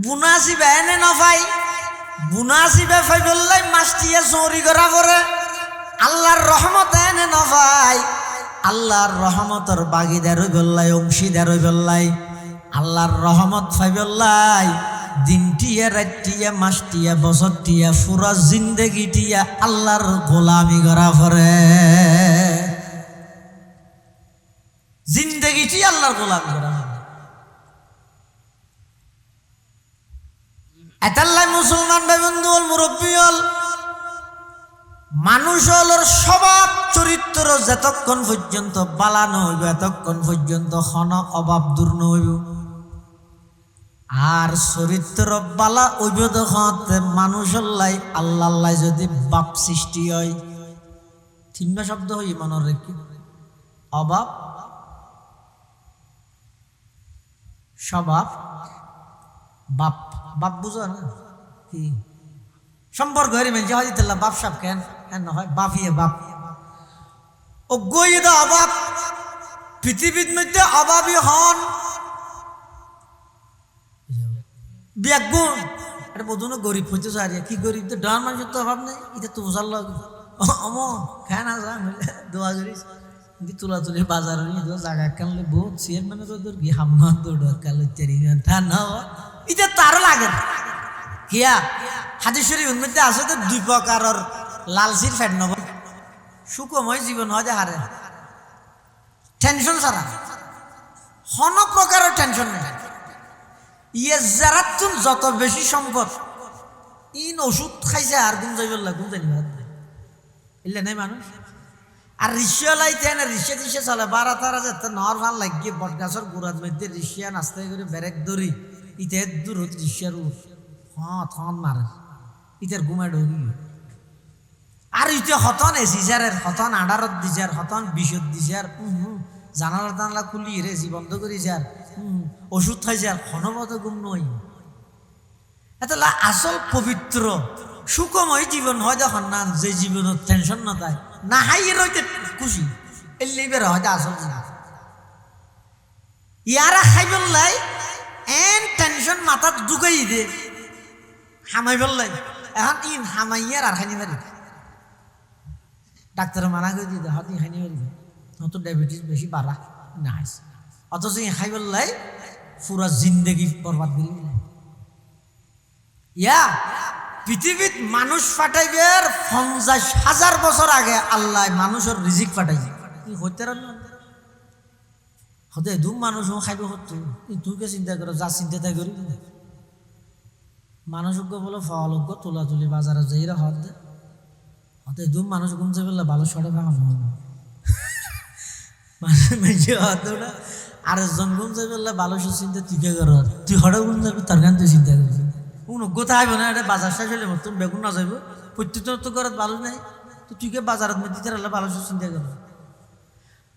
বুনাসিবে এনে নফাই বুনাসিবে ফাই বললাই মাস্টিয়ে চৌরি করা পরে আল্লাহর রহমত এনে নফাই আল্লাহর রহমতর বাগিদার হই বললাই অংশীদার হই বললাই আল্লাহর রহমত ফাই বললাই দিনটিয়া রাতটিয়া মাসটিয়া বছরটিয়া পুরা জিন্দেগিটিয়া আল্লাহর গোলামি করা পরে জিন্দেগিটি আল্লাহর গোলামি করা এতাল্লাই মুসলমান ভাই বন্ধু হল মুরব্বী হল মানুষ হল স্বভাব চরিত্র যতক্ষণ পর্যন্ত বালানো হইব এতক্ষণ পর্যন্ত হন অভাব দূর নহইব আর চরিত্র বালা হইব তখন মানুষের লাই আল্লাহ যদি বাপ সৃষ্টি হয় তিনটা শব্দ হই মনের রেখে অভাব স্বভাব বাপ বাপ বুঝো না কি সম্পর্ক হরি মেনছে হজিতাল্লাহ বাপ সাপ কেন হয় বাপিয়ে বাপ ও গইদ অভাব পৃথিবীর মধ্যে অভাবী হন ব্যাগুণ এটা বোধন গরিব হইতে চাই কি গরিব তো ডান মানুষের তো অভাব নেই এটা তো বোঝার লাগে খায় না যা দোয়া করিস তুলা তুলি বাজার জায়গা কানলে বহুত সিয়ার মানে তোর কি হাম্মা দৌড় কালো চেরি ঠান্ডা এটা তার লাগে না কিয়া হাদিসের উন্মধ্যে আছে তো দুই প্রকারের লালসির ফ্যাট নব সুখময় জীবন হয় যে হারে টেনশন ছাড়া হন প্রকারের টেনশন নেই ইয়ে যারা তুমি যত বেশি সম্পদ ইন ওষুধ খাইছে আর গুম যাইবল্লা গুম জানি এলে নাই মানুষ আর রিক্সাওয়ালাইতে না রিক্সা টিসা চলে বারা তারা যেতে নহর ভাল লাগিয়ে বট গাছের গোড়ার মধ্যে রিক্সা নাস্তায় করে ব্যারেক ধরি ইতে দূর হতে রিক্সার থন মারে ইতার ঘুমায় ঢুকি আর ইতে হতন এসিসারের হতন আডারত দিছার হতন বিষত দিছার জানালা টানলা খুলি এসি বন্ধ করি যার ওষুধ খাইছে আর ক্ষণবত গুম নই এত আসল পবিত্র সুখময় জীবন হয় যখন না যে জীবনের টেনশন না তাই না হাইয়ের হইতে খুশি এলে বের হয় আসল জীবন ইয়ারা খাই বললাই এন টেনশন মাথাত ঢুকাই দে হামাই বললাই এখন ইন হামাইয়ার আর খাইনি পারি ডাক্তার মানা করে দিতে হাতি খাইনি পারি হয়তো ডায়াবেটিস বেশি বাড়া না অথচ খাই বললাই পুরা জিন্দেগি বরবাদ করি ইয়া পৃথিবীত মানুষ ফাটাইবের 50,000 বছর আগে আল্লাহ মানুষের রিজিক ফাটাইছে হইতে হতে ধুম মানুষ খাইব হতো তুই কে চিন্তা করো যা চিন্তা তাই করি মানুষজ্ঞ বলে ফলজ্ঞ তোলা তুলি বাজারে যাইরা হতে ধুম মানুষ ঘুমছে বললে ভালো সরে ভাঙা আর একজন ঘুমছে বললে ভালো চিন্তা তুই কে করো তুই হঠাৎ ঘুম যাবি তার গান তুই চিন্তা করবি কোনো গোথা আইব না এটা বাজার শেষ হলে তুমি বেগুন না যাইব প্রত্যেক তো ঘরত ভালো নাই তো তুই কে বাজারত মধ্যে ভালো চিন্তা করো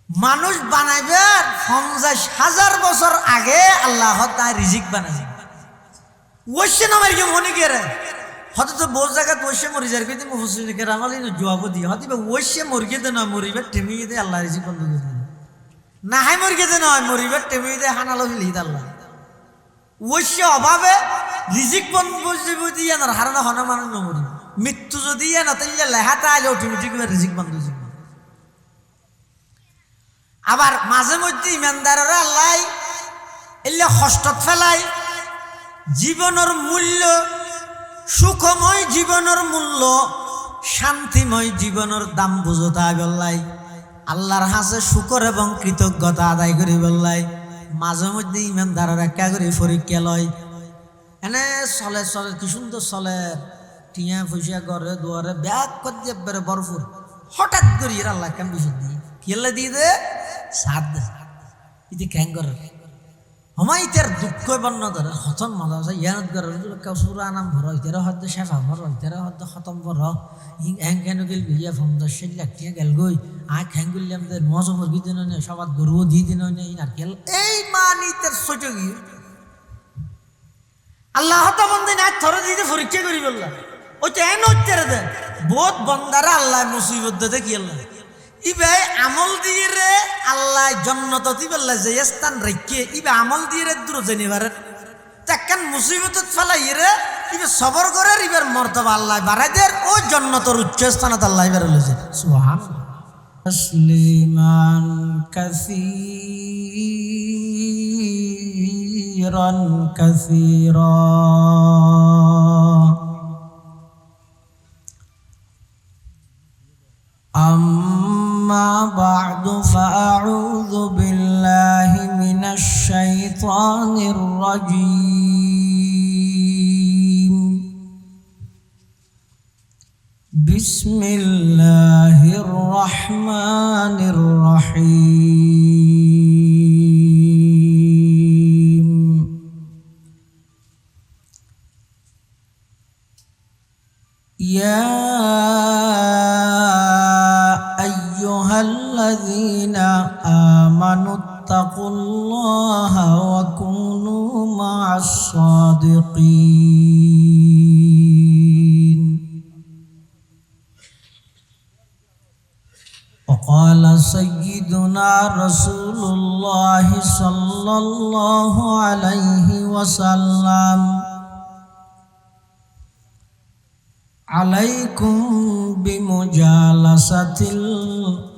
মানুষ বানাইবে 50,000 বছর আগে আল্লাহ তাই রিজিক বানাইছে ওইসে নামের কি মনে করে হয়তো তো বহু জায়গায় ওইসে মরি যার কিন্তু মুফসিরকে রামালি জবাব দিয়ে হয়তো ওইসে মরিকে দে নয় মরিবে টেমিয়ে দে আল্লাহ রিজিক বন্ধ করে দিল না হাই মরিকে দে নয় মরিবে টেমিয়ে দে হানালো হিলিদ আল্লাহ ওইসে অভাবে রিজিক বন্ধ দিয়ে না হারানো হনা মানুষ নমরি মৃত্যু যদি না তাহলে লেহাটা আইলে অটোমেটিক রিজিক বন্ধ হয়ে যাবে আবার মাঝে মধ্যে ইমানদারেরা আল্লাহ এলে কষ্টত ফেলাই জীবনের মূল্য সুখময় জীবনের মূল্য শান্তিময় জীবনের দাম বুঝতে বললাই আল্লাহর হাসে শুকর এবং কৃতজ্ঞতা আদায় করি বললাই মাঝে মধ্যে ইমানদারেরা একা করে পরীক্ষা লয় এনে চলে চলে কি সুন্দর চলে টিয়া পয়সা ঘরে দুয়ারে ব্যাগ করে দিয়ে বেড়ে বরফুর হঠাৎ করি আল্লাহ কেন বিষয় দিয়ে কেলে দিয়ে দে সাদ ইতি ক্যাং করে হমাই তার দুঃখ বর্ণ ধরে হতন মজা আছে ইয়ানত করে সুরা নাম ভর ইতারা হয়তো শেফা ভর ইতারা হয়তো খতম ভর হ্যাং কেন গেল বিয়া 50,000 টাকা গেল গই আয় খ্যাং গেলাম মজ মুরগি দিন সবার গরু দিয়ে দিন নারকেল এই মানি তার ছোট গিয়ে আল্লাহ হতা বন্ধে না থরে দিতে পরীক্ষা করি বললাম ওই তো এন হচ্ছে রে বহুত বন্দারা আল্লাহ মুসিবত দিতে কি আল্লাহ ইবে আমল দিয়ে রে আল্লাহ জন্নত বললা যে স্থান রেখে ইবে আমল দিয়ে রে দূর জেনিবার তাকান মুসিবতত ফেলাই রে ইবে সবর করে ইবের মর্তবা আল্লাহ বাড়াই দের ও জান্নাতের উচ্চ স্থানত আল্লাহ ইবার লইছে সুবহানাল্লাহ তসলিমান কাসীরান কাসীরা أما بعد فأعوذ بالله من الشيطان الرجيم بسم الله الرحمن الرحيم يا الذين آمنوا اتقوا الله وكونوا مع الصادقين وقال سيدنا رسول الله صلى الله عليه وسلم عليكم بمجالسة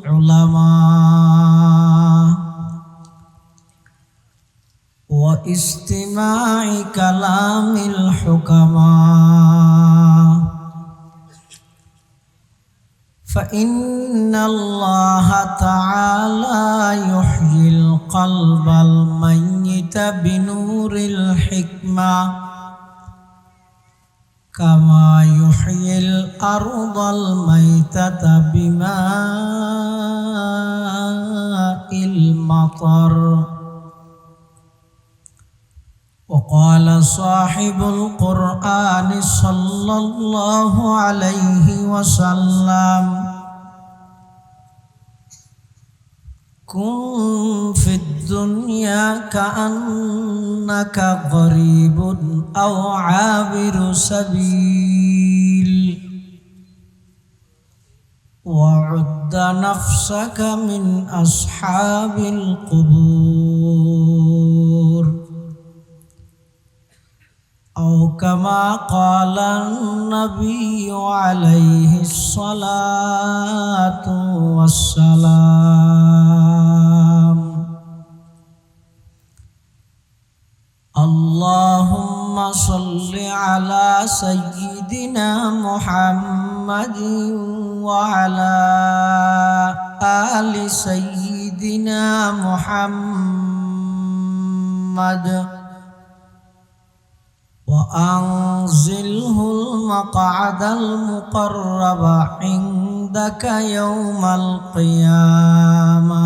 العلماء واستماع كلام الحكماء فإن الله تعالى يحيي القلب الميت بنور الحكمة كما يحيي الأرض الميتة بماء المطر وقال صاحب القرآن صلى الله عليه وسلم كن في الدنيا كأنك غريب أو عابر سبيل وعد نفسك من أصحاب القبور أو كما قال النبي عليه الصلاة والسلام اللهم صل على سيدنا محمد وعلى آل سيدنا محمد وأنزله المقعد المقرب عندك يوم القيامة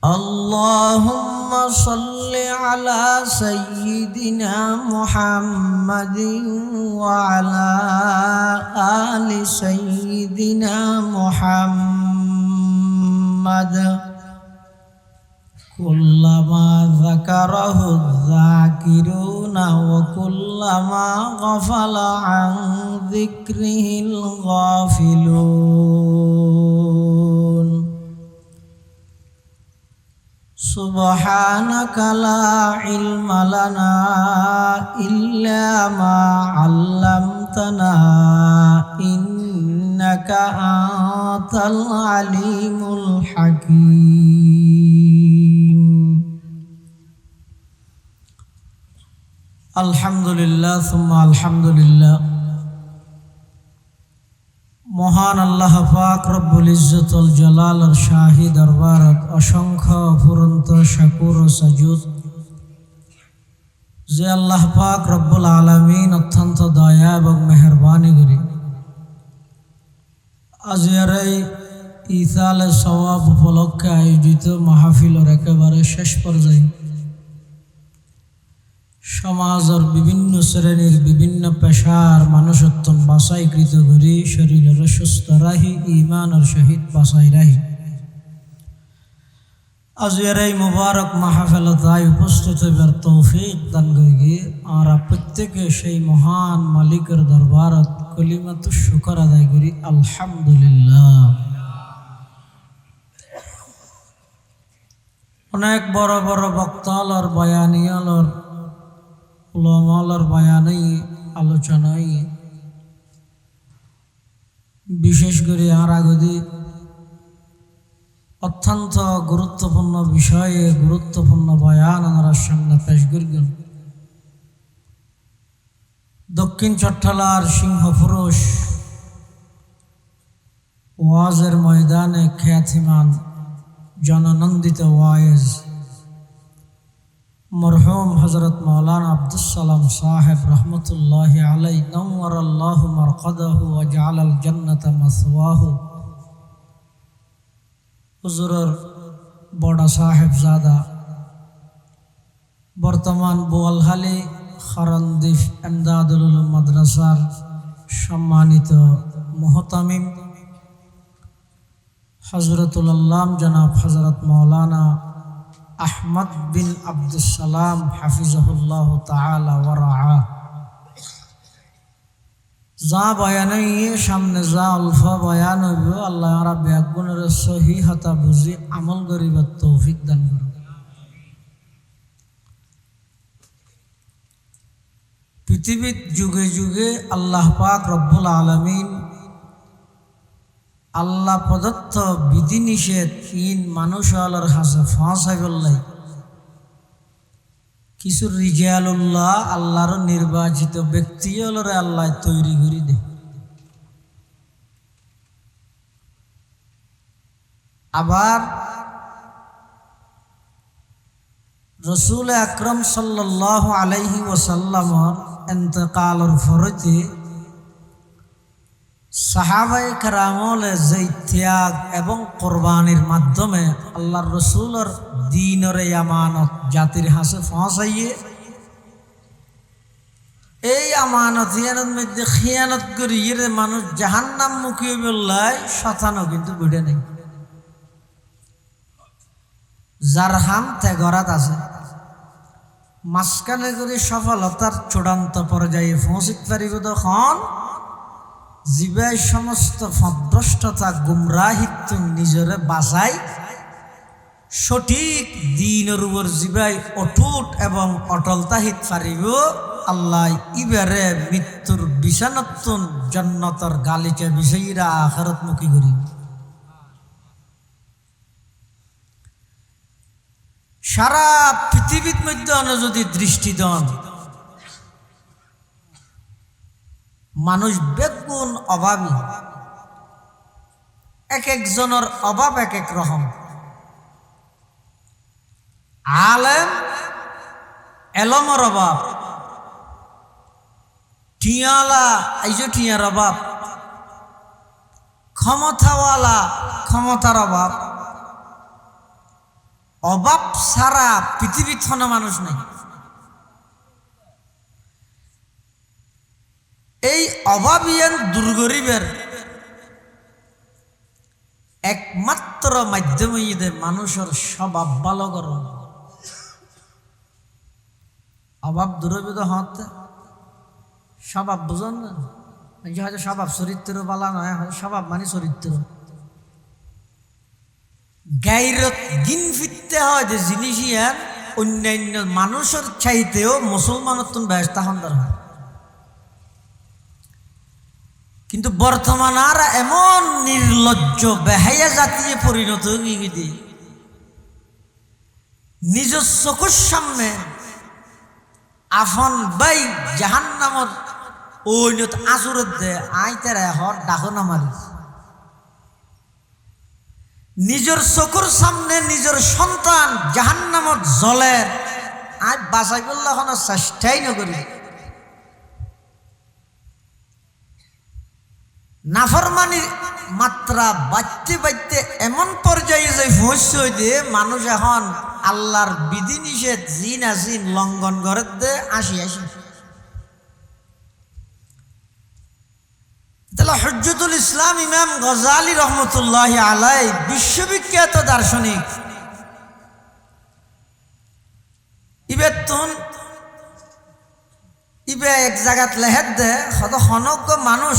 اللهم صل على سيدنا محمد وعلى آل سيدنا محمد كلما ذكره الذاكرون وكلما غفل عن ذكره الغافلون سبحانك لا علم لنا إلا ما علمتنا إنك أنت العليم الحكيم الحمد لله ثم الحمد لله মহান আল্লাহ পাক রব্বুল ইজ্জতুল জালালের শাহী দরবারত অসংখ্য অফুরন্ত শাকুর ও সাজুদ যে আল্লাহ পাক রব্বুল আলামিন অত্যন্ত দয়া এবং মেহেরবানি করে আজকের এই ইসালে সওয়াব উপলক্ষে আয়োজিত মাহফিলের একেবারে শেষ পর্যায়ে সমাজের বিভিন্ন শ্রেণীর বিভিন্ন পেশার মানুষত্ব বাছাইকৃত করি শরীরের সুস্থ রাহি ইমানের সহিত বাছাই রাহি আজকের এই মুবারক মাহফিলতায় উপস্থিত হইবার তৌফিক দান করি আমরা প্রত্যেকে সেই মহান মালিকের দরবারত কলিমাতু শুকর আদায় করি আলহামদুলিল্লাহ। অনেক বড় বড় বক্তালর বয়ানিয়ালর উলামালর বয়ানই আলোচনাই বিশেষ করে আর আগদি অত্যন্ত গুরুত্বপূর্ণ বিষয়ে গুরুত্বপূর্ণ বয়ান ওনার সামনে পেশ করবেন। দক্ষিণ চট্টলার সিংহপুরুষ ওয়াজের ময়দানে খ্যাতিমান জননন্দিত ওয়াইজ মরহুম হযরত মাওলানা আব্দুস সালাম সাহেব রহমতুল্লাহি আলাইহি নওয়ারাল্লাহু মারকাদাহু ওয়া জাআলাল জান্নাতা মাসওয়াহু হুজুরের বড় সাহেবজাদা বর্তমান বোয়ালখালী খরন্দিফ এমদাদুল উলুম মাদ্রাসার সম্মানিত মুহতামিম হযরতুল আল্লাম জনাব হযরত মাওলানা আহমদ বিন আব্দুস সালাম হাফিজাহুল্লাহ তাআলা ওয়া রাআ। যা বয়ান সামনে যা আলফা বয়ান হইব আল্লাহ রাব্বি আগুনের সহিহতা বুঝি আমল করিবার তৌফিক দান করুন। পৃথিবীর যুগে যুগে আল্লাহ পাক রব্বুল আলামিন আল্লাহ প্রদত্ত বিধিনিষেধ মানুষ আল্লাহর হাসে ফাঁসাই বললাই কিছু রিজালুল্লাহ আল্লাহর নির্বাচিত ব্যক্তি হলরে আল্লাহ তৈরি করি দে। আবার রসুল আকরম সাল্লাল্লাহু আলাইহি ওয়াসাল্লামর ইন্তেকালের ফরতে সাহাবায়ে কেরামলে যে ত্যাগ এবং কোরবানির মাধ্যমে আল্লাহর রসুলের দ্বীনের আমানত জাতির হাতে পৌঁছাইয়ে এই আমানত ইয়ানের মধ্যে খিয়ানত করি এর মানুষ জাহান্নাম মুখী বললাই শতানো কিন্তু বুঝে নেই। যার হাম ত্যাগরাত আছে মাঝখানে যদি সফলতার চূড়ান্ত পর্যায়ে পৌঁছিতে পারিব তখন জীবাই সমস্ত ভ্রষ্টতা গুমরাহিত্ব নিজরে বাঁচাই সঠিক দিনের উপর জীবাই অটুট এবং অটল তাহিত পারিব আল্লাহ ইবারে মৃত্যুর বিছানাতুন জান্নাতের গালিচা বিষয়ীরা আখিরাত মুখী করি। সারা পৃথিবীর মধ্যে যদি দৃষ্টি দেন মানুষ বেগুন অভাবী, এক একজনের অভাব এক এক রকম। আলেম এলমের অভাব, টিয়ালা এই টিয়ার অভাব, ক্ষমতাওয়ালা ক্ষমতার অভাব। অভাব সারা পৃথিবীর কোনো মানুষ নেই। এই অভাবিয়ান দুর্গরিবের একমাত্র মাধ্যম মানুষের স্বভাব ভালো করো। অভাব দুর্বিধ হতে স্বভাব বুঝন না, হয়তো স্বভাব চরিত্র বালা নয়, স্বভাব মানে চরিত্র গাইরত গিন ফিরতে হয় যে জিনিস অন্যান্য মানুষের চাইতেও মুসলমানের তুন ব্যস্তা হন্দার হয়। কিন্তু বর্তমান আর এমন নির্লজ্জ বেহায়া জাতীয় পরিণত হয়ে নিজের চকুর সামনে আফন বাই জাহান্নামর ওইনত আচুরত দে আই তেরা হর ডাকো নামারি। নিজের চকুর সামনে নিজের সন্তান জাহান্নামত জ্বলে আই বাঁচাই বললে কোনো চেষ্টাই নকরি। নাফরমানির মাত্রা বাড়তে বাড়তে এমন পর্যায়ে যে পৌঁছে দিয়ে মানুষ এখন আল্লাহর বিধিনিষেধ জিন আসিন লঙ্ঘন করে দে আসি। তাহলে হজ্জতুল ইসলাম ইমাম গজালি রহমতুল্লাহ আলাই বিশ্ববিখ্যাত দার্শনিক ইবে এক জায়গাত লেহেদ দে হত হনজ্ঞ মানুষ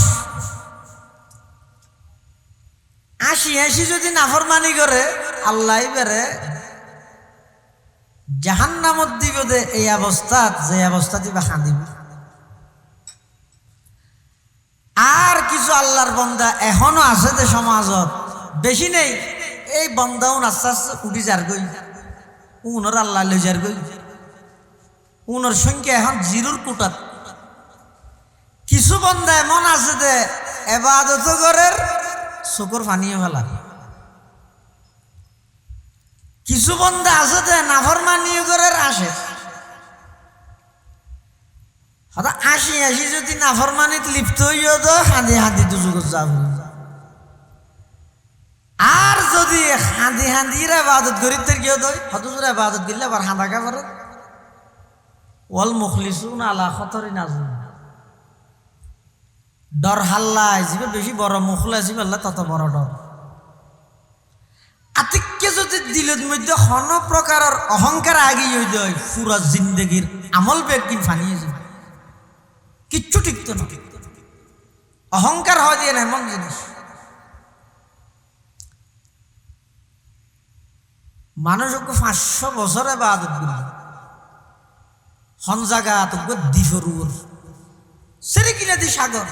80 যদি নাফরমানি করে আল্লাহ বেড়ে জাহান্নামত দিব দে এই অবস্থাত যে অবস্থা দিবা কাঁদিব। আর কিছু আল্লাহর বান্দা এখনো আছে যে সমাজত, বেশি নেই, এই বান্দাও আস্তে আস্তে উঠি যার গই, উনর আল্লাহ লই যার গই, উনর সংখ্যা এখন জিরোর কোটাত। কিছু বান্দা এমন আছে যে এবাদত করের চকুর পানিও ফেলা। কিছু বান্দা আছে যে নাফরমানি করের আসে, আসি আসি যদি নাফরমানিত লিপ্ত হইও তো হাঁদি হাঁদি দুজুগত যাব। আর যদি হাঁদি হাঁদির আবাদত গরিব থেকে কেউ দই হতজুর আবাদত দিলে আবার হাঁদা খাবার ওয়াল মুখলিসুন আলা খতরি নাজুন। ডর হাল্লা আসবে বেশি, বড় মুখলা আসবে আল্লাহ তত বড় ডর। আতিককে যদি দিলের মধ্যে হন প্রকারের অহংকার আগিয়ে হয়ে যায়, পুরা জিন্দগির আমল ব্যক্তি ফানিয়ে যাবে, কিচ্ছু টিকত না। অহংকার হয় দিয়ে না এমন জিনিস। মানুষকে 500 বছরে ইবাদত করি, হন জায়গা তোকে দ্বীপর সেরে কিনা দি সাগর,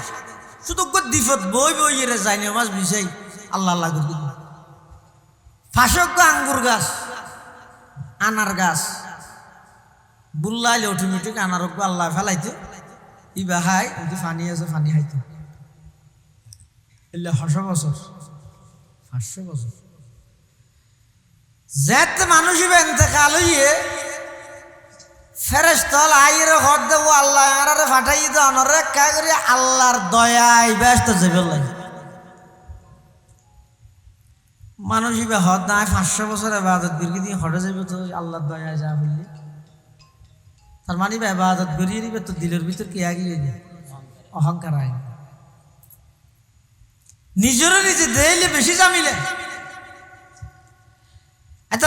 শুধু দ্বীপত বই বই এর যাই মাছ বিষাই আল্লাহ আল্লাহ করি। ফাঁসক আঙ্গুর গাছ, আনার গাছ বুল্লাইলে অটোমেটিক আনার আল্লাহ ফেলাইতো, ইবা হাই যদি ফানি আছে ফানি খাইতো। এলে 500 বছর 500 বছর যেত মানুষ ইবা এতেকাল হইয়ে ফেরেশতাল আইরে হদ দেব আল্লাহ আরে ফাটাই দে অনরে কা করে আল্লাহর দয়ায় ব্যস্ত যাবে লাগে। মানুষ ইবা হদ না 500 বছর ইবাদত করি দিয়ে হটে যাবে তো আল্লাহর দয়ায় যা বললি, তার মানে ইবাদত করিয়ে দিবে তো দিলের ভিতর কি আগিয়ে দিয়ে অহংকার আয়, নিজেরও নিজে দেইলে বেশি জামিলে।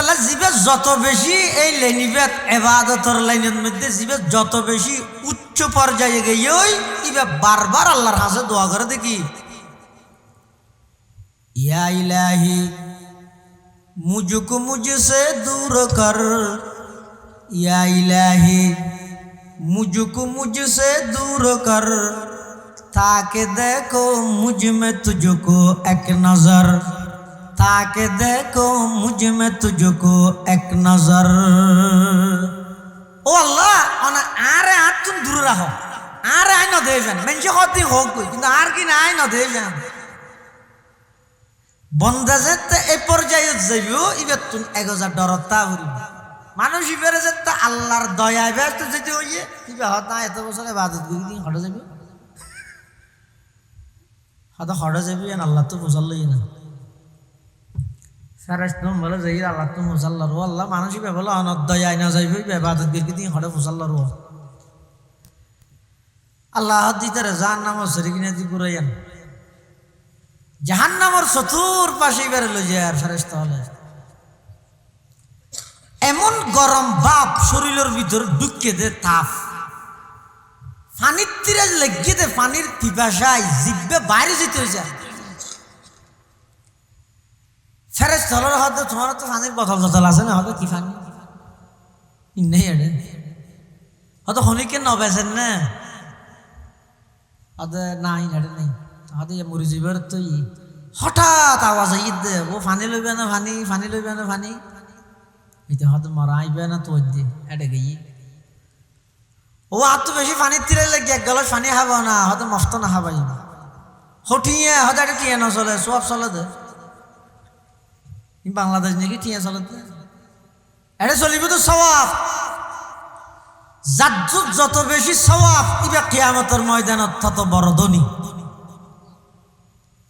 আল্লাহ জিবে যত বেশি এই লাইনিবে ইবাদতের লাইনের মধ্যে জিবে যত বেশি উচ্চ পর্যায়ে গিয়েই ইবে বারবার আল্লাহর কাছে দোয়া করে দেখি, ইয়া ইলাহি মুঝকো মুঝসে দূর কর, ইয়া ইলাহি मुझको मुझसे दूर कर, ताकि देखो मुझ में तुझको एक नजर, ताकि देखो मुझ में तुझको एक नजर। ओ अल्लाह अना आरे हाथ तुम दूर रहो, आरे आय न दे जान मेंशे होती हो कोई किंतु आर की ना आय न दे जान बंदा जेते ए पर्याये যাইবো ইবে তুন 1000 ডরতা হরি মানুষ ইবেরে যেতে আল্লাহর দয়ায় ব্যস্ত যেতে হইয়ে কিবা হতা এত বছরে ইবাদত করি দিন হড়ে যাবে, হতা হড়ে যাবে না আল্লাহ তো বুঝালই না। ফেরেশতা বলে যাই আল্লাহ তো মুসাল্লার ও আল্লাহ মানুষ ইবে বলে অনর দয়ায় না যাইবে ইবাদত করি দিন হড়ে মুসাল্লার ও আল্লাহ দিতারে জাহান্নাম সরিকিনে দি পুরাইয়ান জাহান্নামের চতুর পাশে ইবারে লই যায় আর ফেরেশতা হলে এমন গরম বাপ শরীরের ভিতর ঢুকে দে তাপ, পানির তীরে লেগে দে পানির পিপাসায় জিভে বাইরে যেতে হয়েছে। ফেরেশতা হলের হয়তো তোমার তো পানির বোতল টোতল আছে না, হয়তো কি পানি নেই এডে হয়তো হনিকে নবেছেন না, হয়তো নাই এডে নেই, হয়তো মরি যাবার তো হঠাৎ আওয়াজ ঈদ দে ও পানি লইবে না পানি, পানি লইবে না পানি, এটা হয়তো মরা আইবে না তো দিয়ে এটা গিয়ে ও আর তো বেশি পানির তীরে লেগে এক গেল পানি খাবো না, হয়তো মস্ত না খাবাই হঠিয়ে হয়তো এটা টিয়ে না চলে সব চলে দে বাংলাদেশ নাকি টিয়ে চলে দে এটা চলিব তো সওয়াব জাজ্জুত যত বেশি সওয়াব ইবে কিয়ামতের ময়দানত তত বড় ধনী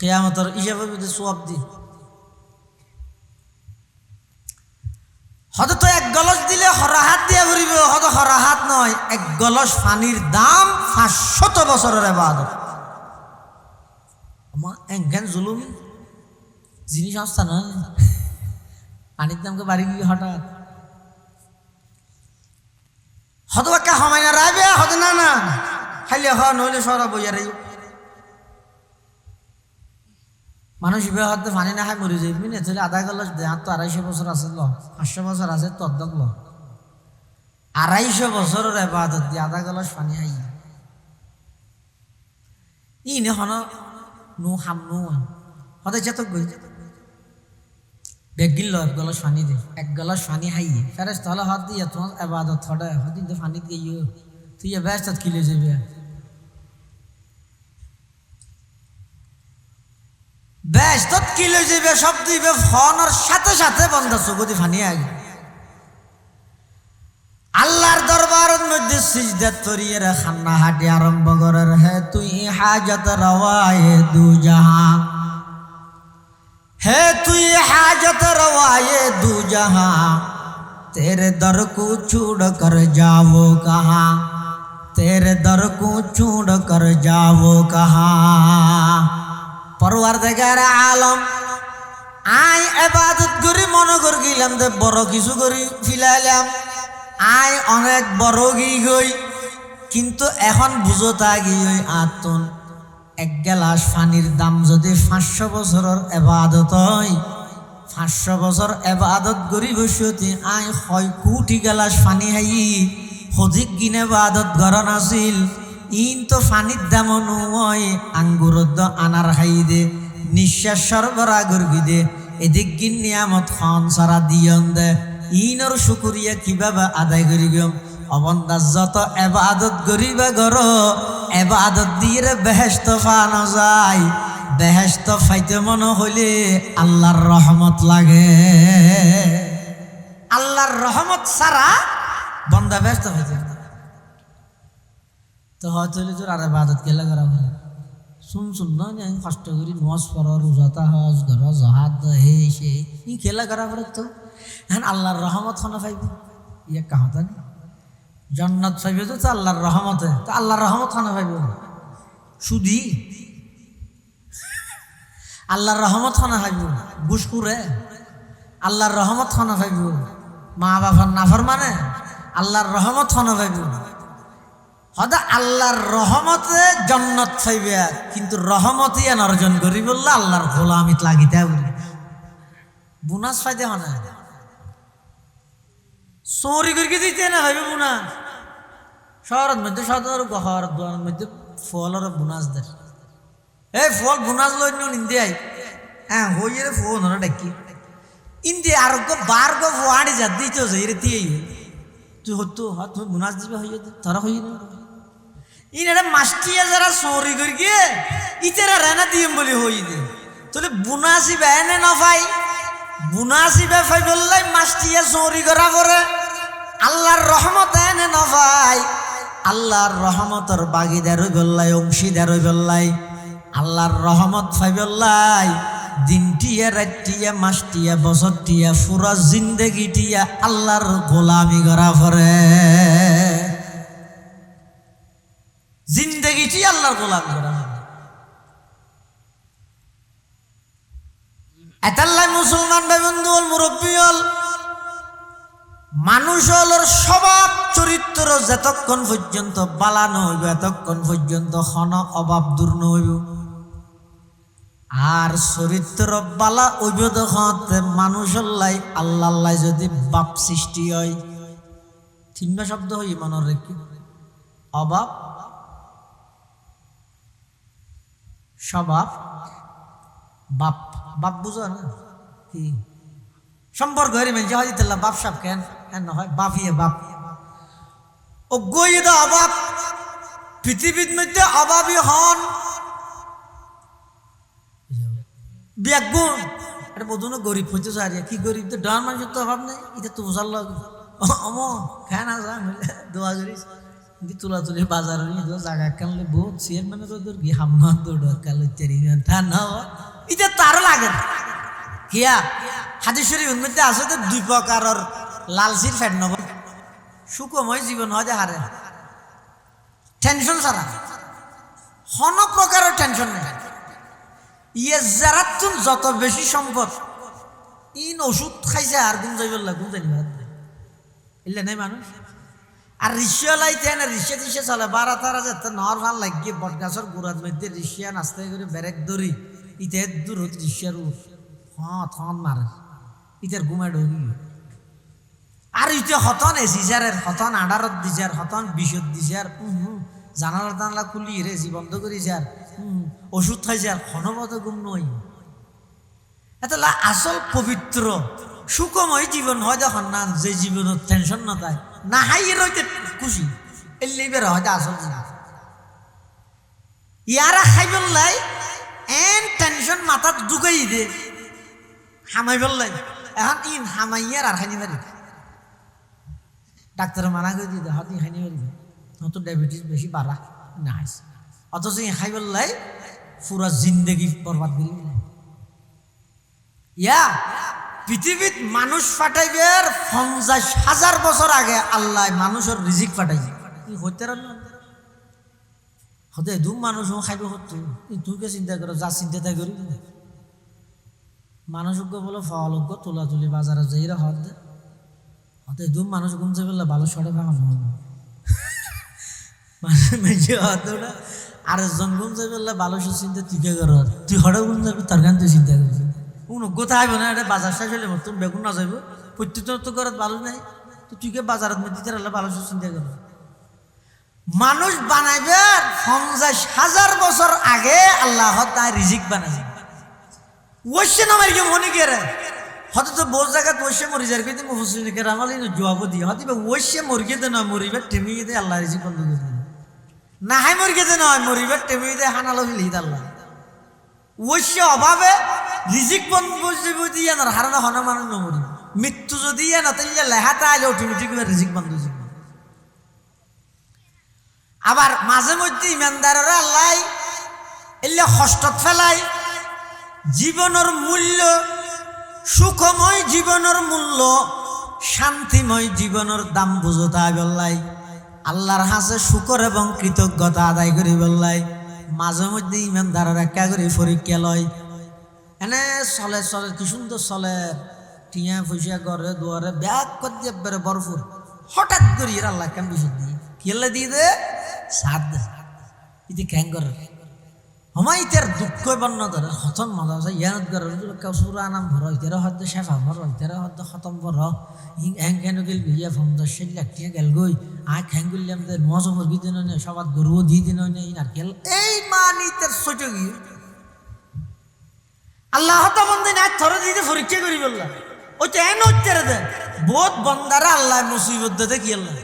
কিয়ামতের হিসাবে যদি সওয়াব দি হয়তো তো 1 গলস দিলে হরাহাত দিয়ে ভরিব, হয়তো হরাহাত নয় 1 গলস পানির দাম 500 বছরের ইবাদত। আমার এঙ্গান জুলুম জিনিস আসছে না, পানির দামকে বাড়ি গিয়ে হঠাৎ হয়তো একটা সময় না রাইবে, হয়তো না না খাইলে হ নইলে সরা বইয়া রাই মানুষ ইবে হয়তো পানি না খাই মরে যাইবি না, তাহলে 1/2 গলস দে, আর তো 250 বছর আছে ল 500 বছর আছে তোর দক ল 250 এবাদত দিয়ে আধা গলাস পানি হাই ইনে হন নো হাম নো হতে যেত গই বেগিল এক গলাস পানি দে এক গলাস পানি হাইয়ে ফেরেস তাহলে হাত দিয়ে তোমার এবাদত থড়ে হদিন তো পানি দিয়ে তুই ব্যস্ত কিলে যাবে ব্যস্ত কিলে যাবে সব দিবে ফোনের সাথে সাথে বন্ধ চোখতি পানি আগে আল্লাহর দরবারের মধ্যে সিজদা তরিয়ে খান্না হাঁটি আরম্ভ করার হে তুই হাজত রওয়ায়ে দু জাহাঁ হে তুই হাজত রওয়ায়ে দু জাহাঁ तेरे दर को छोड़ कर जाओ कहाँ तेरे दर को छोड़ कर जाओ कहाँ परवरदिगार आलम आय इबादत करी मन कर গিলাম দে বড় কিছু করি ফিলাইলাম আয় অনেক বড় গই কিন্তু এখন বুঝতা গিয়ে আতন এক গ্লাস পানির দাম যদি 500 বছরের ইবাদত হয় 500 বছর ইবাদত করি বসতি আয় 6 কোটি গ্লাস পানি হাই হদিক গিনে ইবাদত গরন আছিল ইন তো পানির দাম নয় আঙ্গুরদ আনার হাই দে নিঃশ্বাস সরবরাহ করি দে এদিক গিন নিয়ামত খান সারা দিয়ন দে ইনর শুকরিয়া কিভাবে আদায় করিগম অবন্দাজ যত ইবাদত করিবা গর ইবাদত দিয়ে বেহেশত পানো যায় বেহেশত পাইতে মন হইলে আল্লাহর রহমত লাগে আল্লাহর রহমত সারা বন্দা বেহেশত পাইতে তো হয়তো তোর আর ইবাদত কেলা করা ভালো শুন না আমি কষ্ট করি নমাজ পড় রোজাতা হজ ঘর জাহাদ হে সে ই খেলা করা পড়ে তো এখন আল্লাহর রহমত খানা পাইব ইয়ে কাহতা নেই জান্নাত পাইবে তো আল্লাহর রহমতে তো আল্লাহর রহমত খানা পাইব সুদি আল্লাহর রহমত খানা পাইব বুসকুরে আল্লাহর রহমত খানা পাইব মা বাবার নাফর মানে আল্লাহর রহমত খানা পাইব হয়তো আল্লাহর রহমতে জান্নাত পাইবে কিন্তু রহমত ইয়ান অর্জন করি বললে আল্লাহর গোলামিত লাগিতে বলি বুনাস পাইতে হয় না চোরি করি দিতে না ভাইবে বুনাস শহরের মধ্যে সদর ঘর দোয়ার মধ্যে ফলের বুনাস দেয় এই ফল বুনাস লই নিন্দে আই হ্যাঁ হইয়ে ফোন ওরা ডাকি ইন্দি আর বার গো ফুয়াড়ি যা দিতে রে দিয়ে তুই হতো তুমি বুনাস দিবে হইয়ে তারা হইয়ে ইনারা মাস্টিয়া যারা চোরি করি গিয়ে ইতারা রানা দিম বলে হই দে তাহলে বুনাসি বেনে না ভাই বুনাসি বে ভাই বললাই মাস্টিয়া চোরি করা করে আল্লাহর রহমত এনে না ভাই আল্লাহর রহমতের বাগিদার হই বললাই অংশীদার হই বললাই আল্লাহর রহমত ভাই বললাই দিনটিয়া রাতটিয়া মাসটিয়া বছরটিয়া পুরা জিন্দেগিটিয়া আল্লাহর গোলামি করা করে জিন্দেগিটি আল্লাহর গোলামি করা এতাল্লাই মুসলমান ভাই বন্ধু মুরব্বী হল মানুষ হলোর স্বভাব চরিত্র যতক্ষণ পর্যন্ত বালানো হইব এতক্ষণ পর্যন্ত হন অভাব দূর নহইব আর চরিত্র বালা হইব তখন মানুষের লাই আল্লাহ যদি বাপ সৃষ্টি হয় তিনটা শব্দ হই মনের রেখে অভাব স্বভাব বাপ বাপ বুঝো না কি সম্পর্ক হয়ে মেনছে হয় তাল্লা বাপ সাপ কেন কেন হয় বাপিয়ে বাপ ও গইদা অভাব পৃথিবীর মধ্যে অভাবী হন ব্যাগুণ এটা বোধ না গরিব হইতে চাই কি গরিব তো ডান মানুষের তো অভাব নেই এটা তো বোঝার লাগে অম খায় না যা দোয়া করিস তুলা তুলি বাজার জায়গা কানলে বহুত সিয়ার মানে তোর কি হামনা দৌড় কাল তা না এটা তারও লাগে না কিয়া হাদিস শরীফের মধ্যে আছে তো 2 প্রকারের লালচির ফ্যাট নব সুখময় জীবন হয় যে হারে টেনশন ছাড়া হন প্রকারের টেনশন নেই ইয়ে যারা তুমি যত বেশি সম্পদ ইন ওষুধ খাইছে আর গুম যাই বললা গুম জানি এলে নেই মানুষ আর রিক্সা লাইতে না রিক্সা টিসা চলে 12-13 যেতে নর ভাল লাগিয়ে বটগাছের গোড়ার মধ্যে রিক্সা নাস্তে করে ব্যারেক ধরি ইতে দূর রিক্সার হ্যাঁ থন মারে ইতের ঘুমায় ঢুকি আর ইতে হতন এসিসারের হতন আডারত দিছার হতন বিষত দিছার জানালা টানলা খুলি এসি বন্ধ করেছে আর ওষুধ খাইছে আর ক্ষণবত গুম নই এটা আসল পবিত্র সুখময় জীবন হয় যখন না যে জীবনের টেনশন না তাই না হাইয়ের হইতে খুশি এলেই বের হয় আসল জীবন ইয়ারা খাই বললাই এন টেনশন মাথাত ঢুকাই দে হামাই বললাই এখন ইন হামাইয়ার আর খাইনি পারি ডাক্তার মানা করে দিতে হাত খাইনি পারি তো ডায়াবেটিস বেশি বাড়া না অথচ খাই বললাই পুরা জিন্দগি বরবাদ করি ইয়া পৃথিবীত মানুষ ফাটাইবের 50,000 বছর আগে আল্লাহ মানুষের রিজিক ফাটাইছে কি হইতে হতে দুম মানুষ খাইব হতো তুইকে চিন্তা করো যা চিন্তা তাই করি মানুষজ্ঞ বলো ফলজ্ঞ তোলা তুলি বাজারে যাইরা হতে হতে দুম মানুষ ঘুমছে বললে ভালো সরে ভাঙানো হবে হতোটা আরেকজন ঘুমছে বললে ভালো সে চিন্তা তুই কে করো তুই হঠাৎ ঘুম যাবি তার গান তুই চিন্তা করবি কোথায় আইব না এটা বাজার শেষ হলে তুমি বেগুন না যাইব প্রত্যেক তো ঘরত ভালো নাই তো তুই কে বাজারত দিতে ভালো সে চিন্তা করো মানুষ বানাইবে 50,000 বছর আগে আল্লাহ তাই রিজিক বানাইছে ওইসে নামের কি মনে করে হয়তো তো বহু জায়গা ওইসে মরি যার কিন্তু মুফসিরকে রামালি জবাব দিয়ে হয়তো ওইসে মরিকে দে না মরিবে টেমিয়ে দে আল্লাহ রিজিক বন্ধ করে দিল না হাই মরিকে দে নয় মরিবে টেমিয়ে দে হানালো ফিলি আল্লাহ ওইসে অভাবে রিজিক বন্ধ দিয়ে না হারানো হনা মানুষ নমরি মৃত্যু যদি না তাহলে লেহাটা আইলে অটোমেটিক রিজিক বন্ধ হয়ে যাবে আবার মাঝে মধ্যে ইমানদারেরা আল্লাহ এলে কষ্টত ফেলাই জীবনের মূল্য সুখময় জীবনের মূল্য শান্তিময় জীবনের দাম বুঝতে বললাই আল্লাহর হাসে শুকর এবং কৃতজ্ঞতা আদায় করি বললাই মাঝে মধ্যে ইমানদারেরা একা করে পরীক্ষা লয় এনে চলে চলে কি সুন্দর চলে টিয়া পয়সা ঘরে দুয়ারে ব্যাগ করে দিয়ে বেড়ে বরফুর হঠাৎ করি এর আল্লাহ কেন বিষয় দিয়ে কেলে দিয়ে দে সাত দে ইতি ক্যাং করে হমাই ইতার দুঃখ বর্ণ ধরে হতন মজা আছে ইয়ানত করে সুরা নাম ভর ইতারা হদ্দ শেফা ভর ইতারা হদ্দ খতম ভর হ্যাং কেন গেল ইয়া ফমদা সেল একটিয়া গেল গই আয় খ্যাং গেলাম দে নজ মুরগি দিন নে সবার গরুও দিয়ে দিন নে নারকেল এই মানি তার ছোট গিয়ে আল্লাহ তো বন্ধে না থরে দিতে পরীক্ষা করি বললাম ওই তো এন উত্তর দে বহুত বন্দারা আল্লাহ মুসিবত দে কি আল্লাহ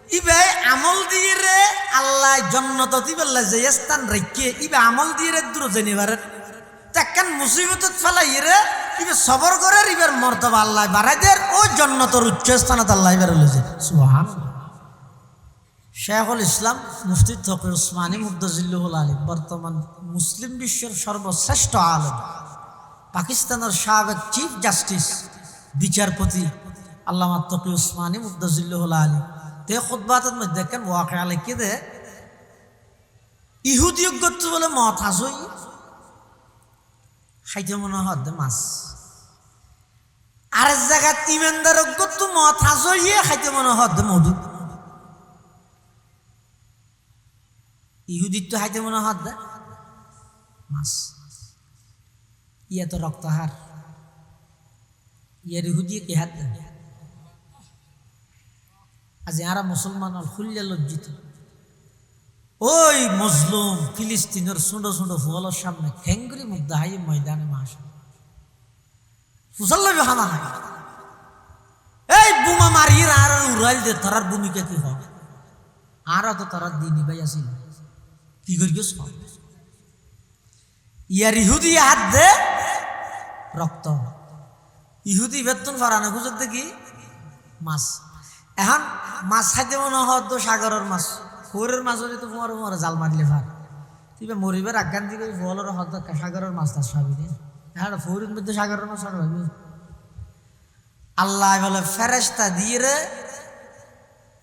ইবে আমল দিয়ে রে আল্লাহ জন্নত দিবেল্লা যে স্থান রেখে ইবে আমল দিয়ে রে দূর জেনিবারে তাকান মুসিবত ফেলাই রে ইবে সবর করে ইবের মর্তবা আল্লাহ বাড়াই দের ও জন্নতর উচ্চ স্থানত আল্লাহ এবার লইছে সুবহানাল্লাহ শেখুল ইসলাম মুফতি তকি উসমানী মুবদাজিল্লুহুল আলী বর্তমান মুসলিম বিশ্বের সর্বশ্রেষ্ঠ আলেম পাকিস্তানের সাবেক চিফ জাস্টিস বিচারপতি আল্লামা তকি উসমানী মুবদাজিল্লুহুল আলী তে খুতবাতের মধ্যে দেখেন ওয়াকিয়া লিখে দে ইহুদি গত্য বলে মত হাসই খাইতে মনে হয় মাছ আর এক জায়গায় ইমানদার গত্য মত হাসইয়ে খাইতে মনে হয় মধু ইহুদির তো খাইতে মনে হয় মাছ ইয়া তো রক্তহার ইয়ার ইহুদি কি হাত দেয় আজ এরা মুসলমান খুললে লজ্জিত ওই মজলুম ফিলিস্তিনের ছোট ছোট ফুলের সামনে খেঙ্গুরি মুখ দাহাই ময়দানে মাস ফুসাল্লাবি হানা হয় এই বোমা মারিয়ে আর উড়াইল দে তারার ভূমিকা কি হবে আর তো তারা দিনই ভাই আসিল কি করি ইয়ার ইহুদি হাত দে রক্ত ইহুদি বেতন ফারানো গুজর দেখি মাছ এখন মাছ খাইতে মনে হয় তো সাগরের মাছ ফোরের মাছ হলে তো মরে মরে জাল মারলে ভার তুই মরিবার আজ্ঞান দিকে ফলের হয়তো সাগরের মাছ তার সবই রে হ্যাঁ ফোরের মধ্যে সাগরের মাছ আর ভাবি আল্লাহ বলে ফেরেস্তা দিয়ে রে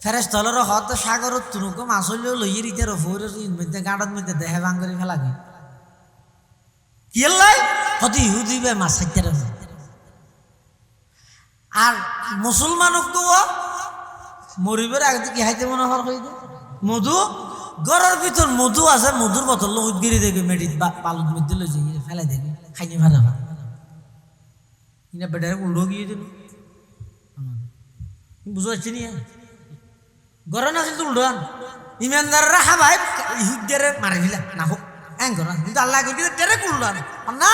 ফেরেস্তা হলের হয়তো সাগরের তুনুকো মাছ হলেও লইয়ে দিতে ফোরের মধ্যে গাঁটার মধ্যে দেহে ভাঙ করে ফেলা গে কি আল্লাহ হয়তো ইহুদি মাছ খাইতে রে আর মুসলমানকে মরিবের আগে কি হাইতে মনে হওয়ার হয়ে মধু ঘরের ভিতর মধু আছে মধুর বোতল উদ্গিরি দেখবে মেডিত বালুর মধ্যে লই যাই ফেলাই দেখবে খাইনি ভালো ইনা বেটারে উল্টো গিয়ে দিল বুঝাচ্ছি নি গরম আছিল তো উল্টান ইমানদাররা হাবাই ইহুদের মারি ফেলা না হোক এং গরম কিন্তু আল্লাহ কিন্তু ডাইরেক্ট উল্টান না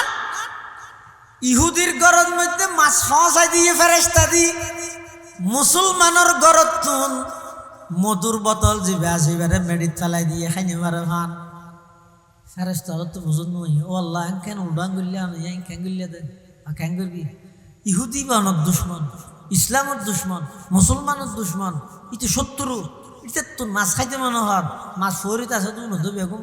ইহুদির গরর মধ্যে মাছ ফসাই দিয়ে ফেরেশতা দি মুসলমানের গরত তুন মধুর বোতল জিবে আসিবারে মেডিত চালাই দিয়ে খাইনি পারে ভান ফেরেশতা তো বুঝুন নই ও আল্লাহ কেন উল্টান গুলিয়া আমি কেন গুলিয়া দে কেন করবি ইহুদি বানর দুশ্মন ইসলামের দুশ্মন মুসলমানের দুশ্মন ইতি শত্রু এটা তো মাছ খাইতে মনে হর মাছ ফরিত আছে তো নদী বেগম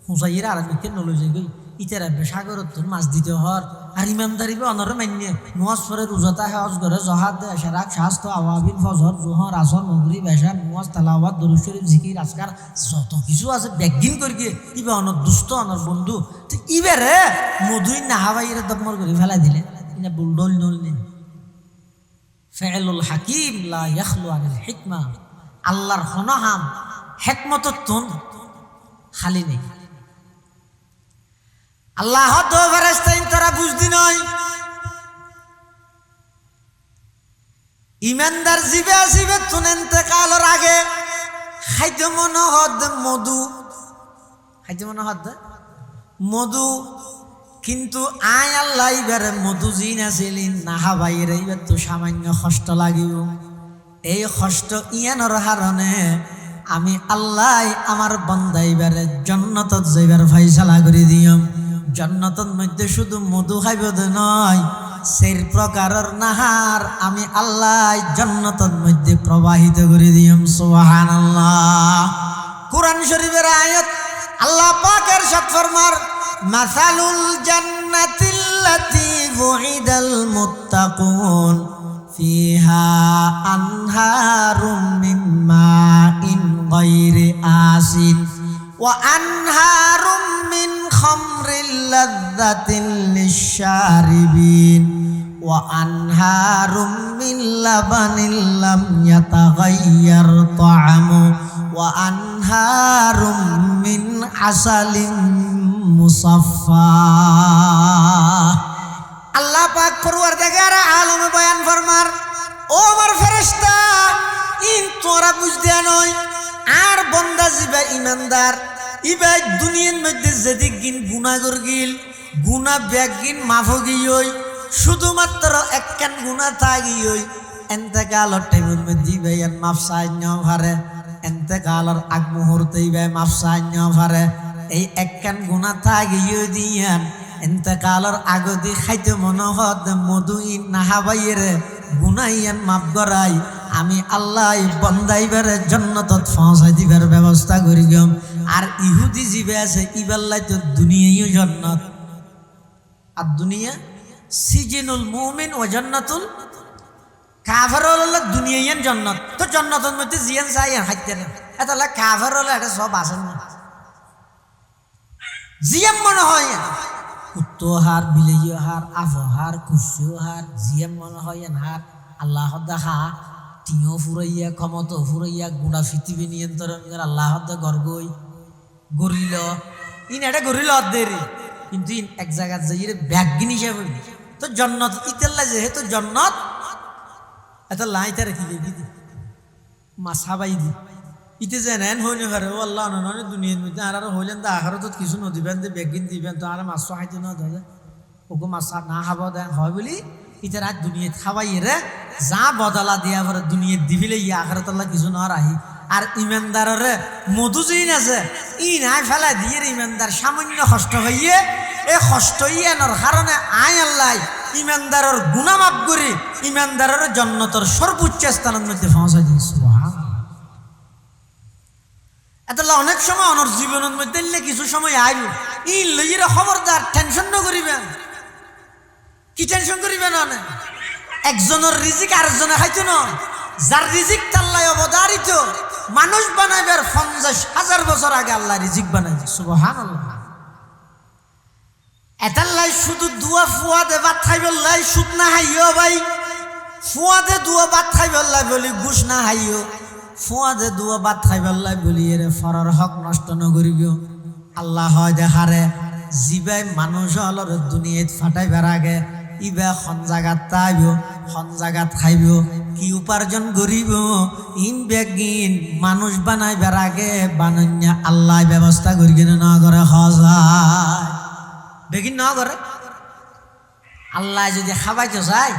হুঁচাইয়ের আর আমি কেন লই যাই গই ইতারা বেসাগরত তোর মাছ দিতে হর আর ইমানদারি বে অনরে মান্য নোয়াজ পরে রোজাতা হজ করে জহাদ দে এশারাক শাস্ত আওয়াবিন ফজর জোহর আসর মাগরিব এশা নোয়াজ তালাওয়াত দরুদ শরীফ জিকির আজকার যত কিছু আছে ব্যাগিন করি গিয়ে ইবে অনর দুষ্ট অনর বন্ধু তো ইবেরে মধুই নাহাবাইয়ের দমর করে ফেলাই দিলে ইনা বুলডল নল নেই ফেলুল হাকিম লা ইয়াখলু আনিল হিকমা আল্লাহর হনহাম হেকমতত তুন খালি নেই আল্লাহ তো ফেরেশতা তারা বুঝদি নয় ইমানদার জিবে আসিবে তুন ইন্তেকালের আগে খাইতে মনে হদ মধু খাইতে মনে হদ মধু কিন্তু আয় আল্লাহ এবারে মধু জিন আসিলেন নাহা বাইরে এবার তো সামান্য কষ্ট লাগিব এই কষ্ট ইয়ানোর হারণে আমি আল্লাহ আমার বান্দা এবারে জান্নাতত যাইবার ফয়সালা করে দিম জান্নাতের মধ্যে শুধু মধু খাইব নয় সেই প্রকারের নাহার আমি আল্লাহ জান্নাতের মধ্যে প্রবাহিত করে দিম সুবহানাল্লাহ কুরআন শরীফের আয়াত আল্লাহ পাকের সাথে ফরমার মাসালুল জান্নাতিল্লাতী ওয়িদাল মুত্তাকুন ফিহা আনহারুম মিন মাইন গায়রি আসিন ওয়া আনহারুম মিন খামরিল লাযযাতিল লিশশারিবিন ওয়া আনহারুম মিন লাবানিল লাম ইয়াতাগায়্যার তা'আমু ওয়া আনহারুম মিন আসালিন মুসাফফা আল্লাহ পাক পরওয়ারদিগার আলম বয়ান ফরমার ও আমার ফেরেশতা ইন তোরা বুঝতে নয় আর বান্দা জিবা ইমানদার ইবা দুনিয়ার মধ্যে যেদিক গিন গুনাহ করগিল গুনাহ ব্যাগিন মাফ গিয়ই শুধুমাত্র একখান গুনাহ থাগিয়ই ইন্তেকালের টাইমের মধ্যে বেয়ান মাফ সাইন্য পারে ইন্তেকালের আগ মুহূর্তেই বে মাফ সাইন্য পারে এই একখান গুনাহ থাগিয়ই দিয়ান ইন্তেকালের আগদি খাইতে মনে হদ মধুই নাহাবাইরে গুনাইয়ান মাফ করাই আমি আল্লাহ বন্দাইবারে জান্নাতত পৌঁছাই দিবার ব্যবস্থা করি গম আর ইহুদি জিবে আছে ইবাল্লাই তো দুনিয়াইও জান্নাত আর দুনিয়া সিজিনুল মুমিন ও জান্নাতুল কাফের হল দুনিয়াইয়ান জান্নাত তো জান্নাতের মধ্যে জিয়ান চাইয়ান খাইতে না এটা কাফের হলে এটা সব আসেন না জিয়াম মনে হয় উত্তহার বিলেয় হার আবহার কুসু হার জিয়াম মনে হয় হার আল্লাহ দেখা টিও ফুরাইয়া ক্ষমত ফুরাইয়া গুড়া পৃথিবী নিয়ন্ত্রণ করে আল্লাহ গর্গই গরিল ইন এটা গরিল দেরি কিন্তু ইন এক জায়গায় যাই ব্যাগিন হিসাবে তো জন্নত ইতেল্লা যেহেতু জন্নত এটা লাইতে রেখে দি মাছাবাই দি ইতে যে নেন হইনি পারে ও আল্লাহ নয় দুনিয়ার মধ্যে আর হইলেন তো আখারত কিছু নদিবেন যে ব্যাগিন দিবেন তো আর মাছ খাইতে না দাদা ওকে মাছ না খাব দেন হয় বলি ইতে রাত দুনিয়াত খাবাই রে যা বদলা দিয়া পরে দুনিয়াত দিবিলে ই আখারত আল্লাহ কিছু না রাহি আর ইমানদারের মধু জিন আছে ই নাই ফেলা দিয়ে ইমানদার সামান্য কষ্ট হইয়ে এই কষ্ট ইয়ানোর কারণে আয় আল্লাহ ইমানদারের গুনাহ মাফ করি ইমানদারের জান্নাতের সর্বোচ্চ স্থানের মধ্যে পৌঁছাই দিই সুবহানাল্লাহ এতলা অনেক সময় অনর জীবনের মধ্যে কিছু সময় আইব ই লইরে খবরদার টেনশন ন করিবেন কি টেনশন করিবেন না একজনের রিজিক আরেকজনে খাইতো না যার রিজিক তাল্লাই অবধারিত মানুষ বানাইবার 50,000 বছর আগে আল্লাহ রিজিক বানাইছে সুবহানাল্লাহ এতাল্লাই শুধু দুয়া ফুয়া দে ভাত খাইবার লাই সুদ না হাইও ভাই ফুয়া দে দুয়া ভাত খাইবার লাই বলি ঘুষ না হাইও ফুয়া দে দুয়া ভাত খাইবার লাই বলি এর ফরার হক নষ্ট ন করিব আল্লাহ হয় দেখারে জিবাই মানুষ হলর দুনিয়াত ফাটাইবার আগে ইবা খন জাগাত তাইব খন জাগাত খাইব কি উপার্জন করিব ইন বেগিন মানুষ বানাইবার আগে বানাইয়া আল্লাহ ব্যবস্থা করি কিনা না করে হজায় বেগিন না করে আল্লাহ যদি খাবাইতে চায়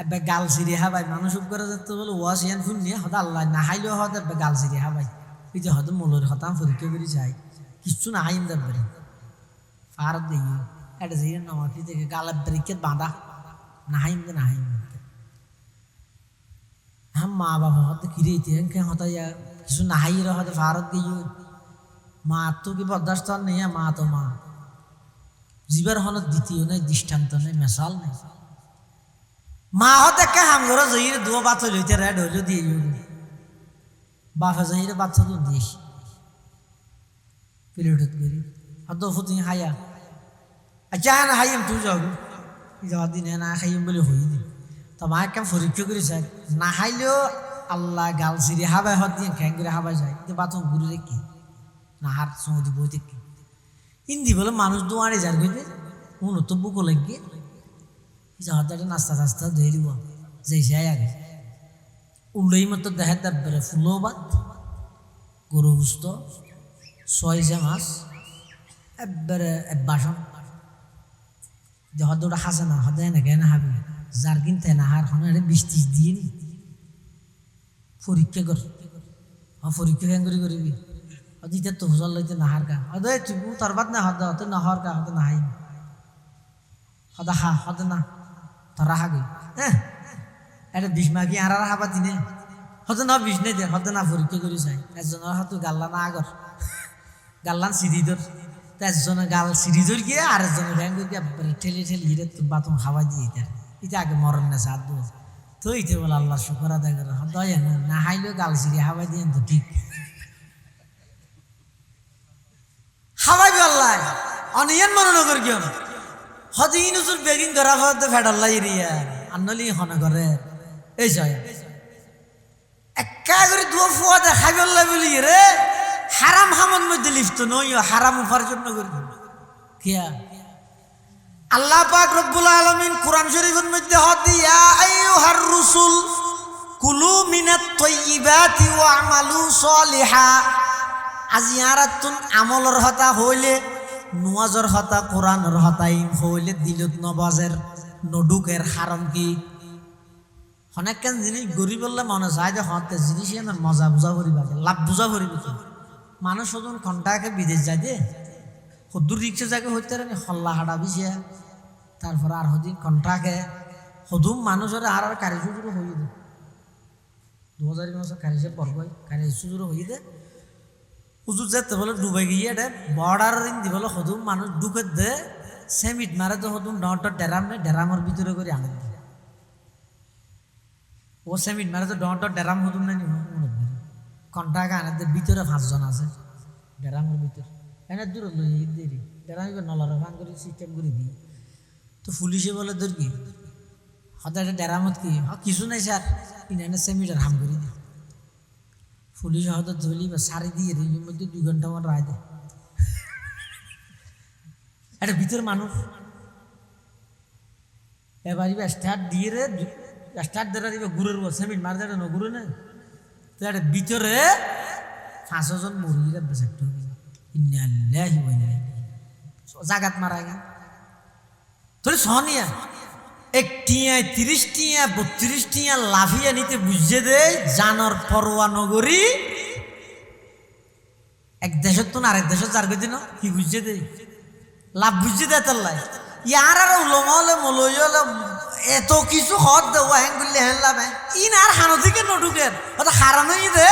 এবার গাল সিঁড়ি হাবাই মানুষ করে যেতে বলে ওয়াশিয়ান শুনিয়ে হয়তো আল্লাহ না হাইলেও হয়তো এবার গাল সিঁড়ি হাবাই এই যে হয়তো মূলের হতাম পরীক্ষা করি চাই কিচ্ছু না হাইম দেবেন ফারত দিই এটা যে নমাকি থেকে গালের ব্রেকের বাঁধা না হাইম দে না হাইম হ্যাঁ মা বাবা হয়তো কিরে ইতিহাস হতো কিছু না হাইয়ের হয়তো ফারত দিই মা তো কি বরদাস্ত নেই মা তো মা জীবের হনত দ্বিতীয় নেই দৃষ্টান্ত নেই মেশাল নেই মা হতে কে হামগর জহিরে দুয়া বাচ্চা লইতে রেড হইল দিয়ে বাফা জহিরে বাচ্চা তো দিস প্লেটত করি হতো ফুটি হাইয়া আচ্ছা না হাইম তুই যাও যাওয়ার দিনে না খাইম বলে হই দি তো মা কেমন পরীক্ষা করি চাই না হাইলেও আল্লাহ গাল সিঁড়ি হাবাই হত দিয়ে খ্যাং করে হাবাই যায় তো বাথরুম ঘুরে রেখে না হার সঙ্গে বই দেখি হিন্দি বলে মানুষ দোয়ারে যার গইতে উন্নত বুকো লাগিয়ে যাহাতে নাস্তা টাস্তা ধুয়ে দিব যেই আগে উল্লই মতো দেখা দেবে ফুলো ভাত গরু বুঝতো ছয় মাছ একবারে বাসন যে হয়তো ওটা হাসে না হতে না কেন হাবি যার কিনতে না হার হন বৃষ্টি দিয়ে নি পরীক্ষা কর পরীক্ষা কেন করবি হয়তো ইটা তো হুজল লইতে না হার গা হয়তো তোর বাদ না হতে হতে না হর গা হতে না হাই হতে হা হতে না তোরা হাগি হ্যাঁ এটা বিষ মাগি আর হাবা দিনে হতে না বিষ নেই দে হতে না পরীক্ষা করি চাই একজনের হাতে গাল্লা না আগর গাল্লান সিঁড়িদর একজনে গাল সিঁড়িদর গিয়ে আর একজনের ব্যাঙ্গ গিয়ে ঠেলে ঠেলে হিরে বাথরুম খাওয়া দিয়ে এটা আগে মরণ না সাত দোষ তো ইতে বলে আল্লাহ শুকর আদায় করে দয়া না হাইলেও গাল সিঁড়ি হাওয়াই দিয়ে তো ঠিক হাওয়াইবে আল্লাহ অনিয়ন মনোনগর কেউ হতে ইনুজুর বেগিং করা হতে ফেডাল্লা এরিয়া আনলি হনে করে এই জয় একা করে দুয়া ফুয়া দেখাবি আল্লাহ বলি রে হারাম হামন মধ্যে লিপ্ত নই হারাম উপার্জন করি কিয়া আল্লাহ পাক রব্বুল আলামিন কোরআন শরীফের মধ্যে হদি ইয়া আইয়ুহার রুসুল কুলু মিনাত তাইয়্যিবাতি ওয়া আমালু সলিহা আজিয়ারাতুন আমলর হতা হইলে নুয়াজর হতা কোরআনের হতাইম হইলে দিলত নবাজের নডুকের হারাম কি অনেক কেন জিনিস গরিব বললে মনে যায় যে হতে জিনিস না মজা বুঝা করিবা লাভ বুঝা করিব মানুষ ওজন ঘন্টাকে বিদেশ যায় দে সদূর রিক্সা জায়গা হইতে রে হল্লা হাডা বিছে তারপর আর হদিন ঘন্টাকে সদুম মানুষের আর কারি সুজুরও হয়ে দে 2000 মাসে কারিসে পরগই কারি সুজুরও হয়ে দে উজু যেতে বলে ডুবে গিয়ে এটা বর্ডার দি বলে সদুম মানুষ ঢুকে দে সেমিট মারে তো সদুম ডর ডেরাম নেই ডেরামের ভিতরে করে আনে ও সেমিট মারে তো ডর ডেরাম সদুম নেই ঘন্টাকে আনে ভিতরে 5 জন আছে ডেরামের ভিতরে এনে দূর লই দেরি ডেরাম নলার ভাঙ করে সিস্টেম করে দিই তো পুলিশে বলে তোর কি হয়তো একটা ডেরামত কি কিছু নাই স্যার ইনানে সেমিটার হাম করে দিই পুলিশ হয়তো ধরলি বা সারি দিয়ে দিই এর মধ্যে 2 ঘন্টা আমার রায় দেয় একটা ভিতরে মানুষ এবার স্টার্ট দিয়ে রে স্টার্ট দেওয়া দিবে ঘুরের সেমিট মার দেয় না ঘুরে না তো একটা ভিতরে 5 জন মরিয়ে বেশ একটা জাগাত মারা গেল তোর সনিয়া 1 টিয়া 30 টিয়া 32 টিয়া লাফিয়া নিতে বুঝে দেয় জানর পরোয়া নগরী এক দেশের তো আরেক দেশের যার দিন কি বুঝে দেয় লাভ বুঝে দেয় তার লাই ইয়ার আর উলমলে মলই হলে এত কিছু হত দেওয়া হ্যাং করলে হ্যাঁ লাভ ইন আর হানদিকে নডুকের হয়তো হারানোই দে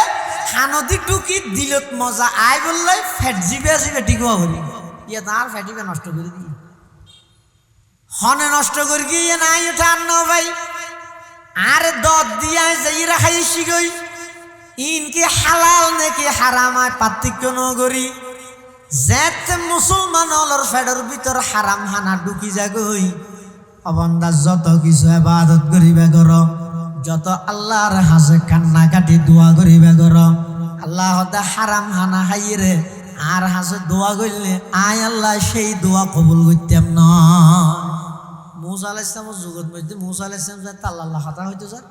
হানদি টুকি দিলত মজা আয় বললে ফ্যাট জিবে আসিবে ঠিক হওয়া বলি ইয়ে তার ফ্যাটিবে নষ্ট করে দিয়ে হনে নষ্ট করে গিয়ে নাই ওঠা আন্ন ভাই আরে দত দিয়া যাই রাখাইছি গই ইনকি হালাল নাকি হারাম আয় পার্থক্য নগরী যেতে মুসলমান হলর ফেডর ভিতর হারাম হানা ঢুকি যাগই অবন্দা যত কিছু ইবাদত করিবে গর যত আল্লাহর হাসে কান্না কাটি দোয়া করিবে গর আল্লাহ হতে হারাম হানা হাইরে আর হাসে দোয়া করলে আয় আল্লাহ সেই দোয়া কবুল করতাম না মুসা আলাইহিস সালামের যুগের মধ্যে মুসা আলাইহিস সালাম যায় আল্লাহ কথা হইতো স্যার।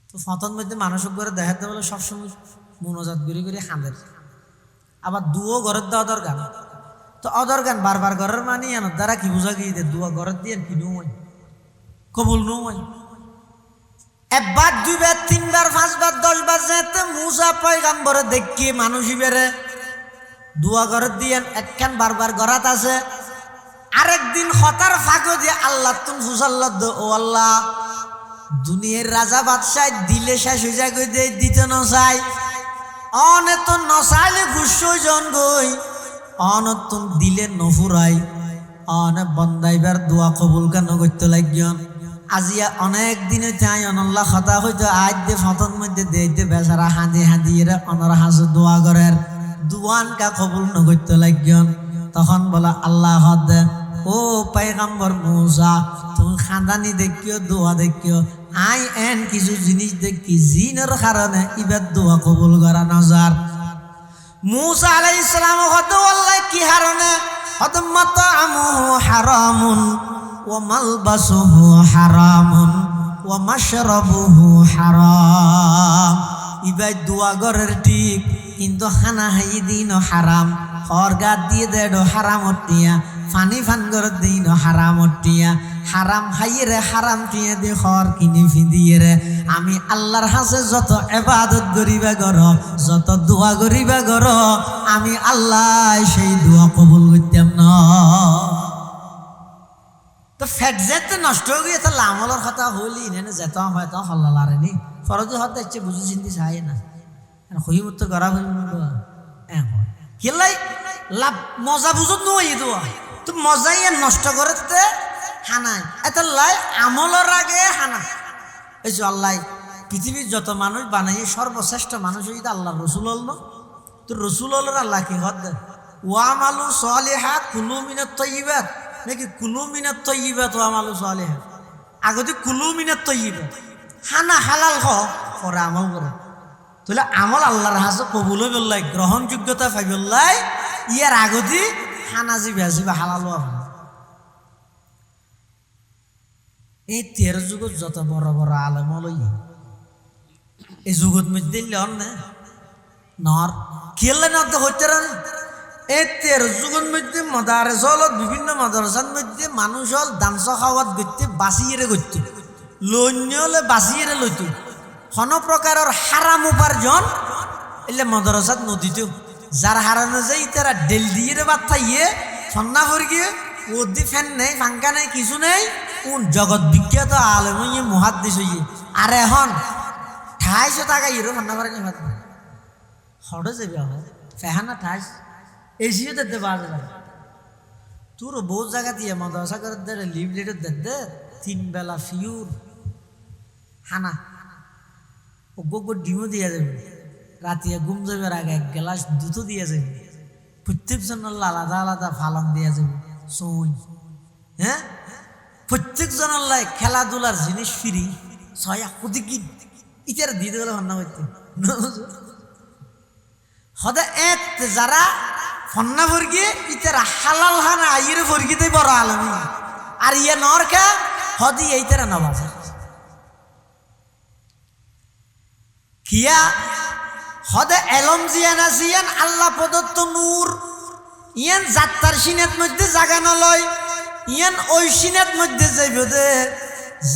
তো ফতন মধ্যে মানুষক করে দেখাতে বলে সবসময় মনোজাত গড়ি করে খাঁদের, আবার দুও ঘরের দেওয়া দরকার। তো অদরকার বারবার ঘরের মানি আনার দ্বারা কি বোঝা গিয়ে দুয়া ঘরের দিয়ে কি নয় কবুল নয়। একবার দুইবার তিনবার পাঁচবার 10 বার যেতে মুসা পয়গাম্বরে দেখি মানুষই বেড়ে দুয়া ঘরের দিয়ে একখান বারবার গড়াত আছে। আরেকদিন হতার ফাঁকো দিয়ে আল্লাহ তুমি ফুসাল্লা ও আল্লাহ দুনিয়ার রাজা বাদশাহ দিলে শেষ হয়ে যায় গই দিয়ে দিতে নসাই অনে তো নসাইলে গুসো জন গই অনতুন দিলে নফুরাই অনে বন্দাইবার দোয়া কবুল কেন করতে লাগিয়ন। আজিয়া অনেক দিনে চাই অনল্লা কথা হইতো আজ দে ফতন মধ্যে দেইতে বেচারা হাঁদি হাঁদিয়ে অনর হাসে দোয়া করের দুয়ান কা কবুল ন করতে লাগিয়ন। তখন বলা আল্লাহ হদ ও পয়গম্বর মুসা তুমি খানদানি দেখিও দোয়া দেখিও আই এন কিছু জিনিস দেখি জিনের কারণে ইবার দোয়া কবুল করা নজার। মুসা আলাইহিস সালাম হদ আল্লাহ কি কারণে হদ মাতামুহু হারামুন ওয়া মালবাসুহু হারামুন ওয়া মাশরাবুহু হারাম। ইবার দোয়া গরের ঠিক কিন্তু খানা হাই দিন হারাম, খরগাত দিয়ে দেড় হারাম অটিয়া ফানি ফান করে দিন হারাম অটিয়া হারাম হাইয়ে হারাম টিয়া দিয়ে খর কিনি ফিদিয়ে রে আমি আল্লাহর হাসে যত ইবাদত করিবা গর যত দোয়া করিবা গর আমি আল্লাহ সেই দোয়া কবুল করতাম না। তো ফ্যাট যেতে নষ্ট হয়ে গিয়ে তাহলে আমলের কথা হইলি নেনে যেত হয় তো হল্লা লারেনি ফরজি হতে ইচ্ছে বুঝি চিন্তি চাই না হই মতো গড়া হইল কেলাই লাভ মজা বুঝত নয় দোয়া তো মজাই নষ্ট করতে হানাই এত লাই আমলের আগে হানা। এই যে আল্লাহ পৃথিবীর যত মানুষ বানাইয়ে সর্বশ্রেষ্ঠ মানুষ হইতে আল্লাহ রসুল হল না। তো রসুল হলের আল্লাহ কি হদ ওয়ামালু সালিহাত কুলু মিনাত তাইয়্যিবাত নাকি কুলু মিনাত তাইয়্যিবাত ওয়ামালু সালিহাত আগতে কুলু মিনাত তাইয়্যিবাত হানা হালাল করে আমল করে তাহলে আমল আল্লাহর হাসে কবুল হইবল্লাই গ্রহণযোগ্যতা পাইবল্লাই ইয়ার আগতি হানা জিবা জিবা হালাল হওয়া। এই 13 যুগত যত বড় বড় আলেম লই এই যুগত মধ্যে নর খেললে না তো হইতে না। এই 13 যুগের মধ্যে মাদ্রাসা হলত বিভিন্ন মাদ্রাসার মধ্যে মানুষ হল দামসা খাওয়াত গইতে বাঁচিয়ে গইতে লন্য হলে বাঁচিয়ে লইত কোন প্রকারের হারাম উপার্জন এলে মাদ্রাসাত নদীতেও যার হারানো যায় তারা ডেল দিয়ে বাদ থাইয়ে সন্না করে গিয়ে ওদি ফ্যান নেই ফাঙ্কা নেই কিছু নেই কোন জগৎ বিখ্যাত আলেম হইয়ে মুহাদ্দিস হইয়ে আর এখন 250 টাকা ইরো সন্না করে নিয়ে হড়ে যাবি ফেহানা 28 এসিও দিতে পারবে না তোর বহুত জায়গা দিয়ে মাদ্রাসা করে they live letter they 3 Bela pure হানা ও গোগো ডিমও দিয়া যাবে রাতিয়া ঘুম যাবে আগে 1 গ্লাস দুধও দিয়া যাবে প্রত্যেকজন আলাদা আলাদা ফালন দিয়া যাবে সই হ্যাঁ প্রত্যেকজন খেলাধুলার জিনিস ফিরি 6 কোটি কি ইটার দিতে গেলে হন্না হইতে হদে এক যারা ফন্না ভরগিয়ে ইতারা হালাল হানা আইয়ের ভরগিতে বড় আলমী আর ইয়ে নরকা হদি এই তারা নবাজ কিয়া হদে এলম জিয়ান আসিয়ান আল্লাহ প্রদত্ত নূর ইয়ান যাত্রার সিনাত মধ্যে জাগানো লয় ইয়ান ওই সিনাত মধ্যে যাইব দে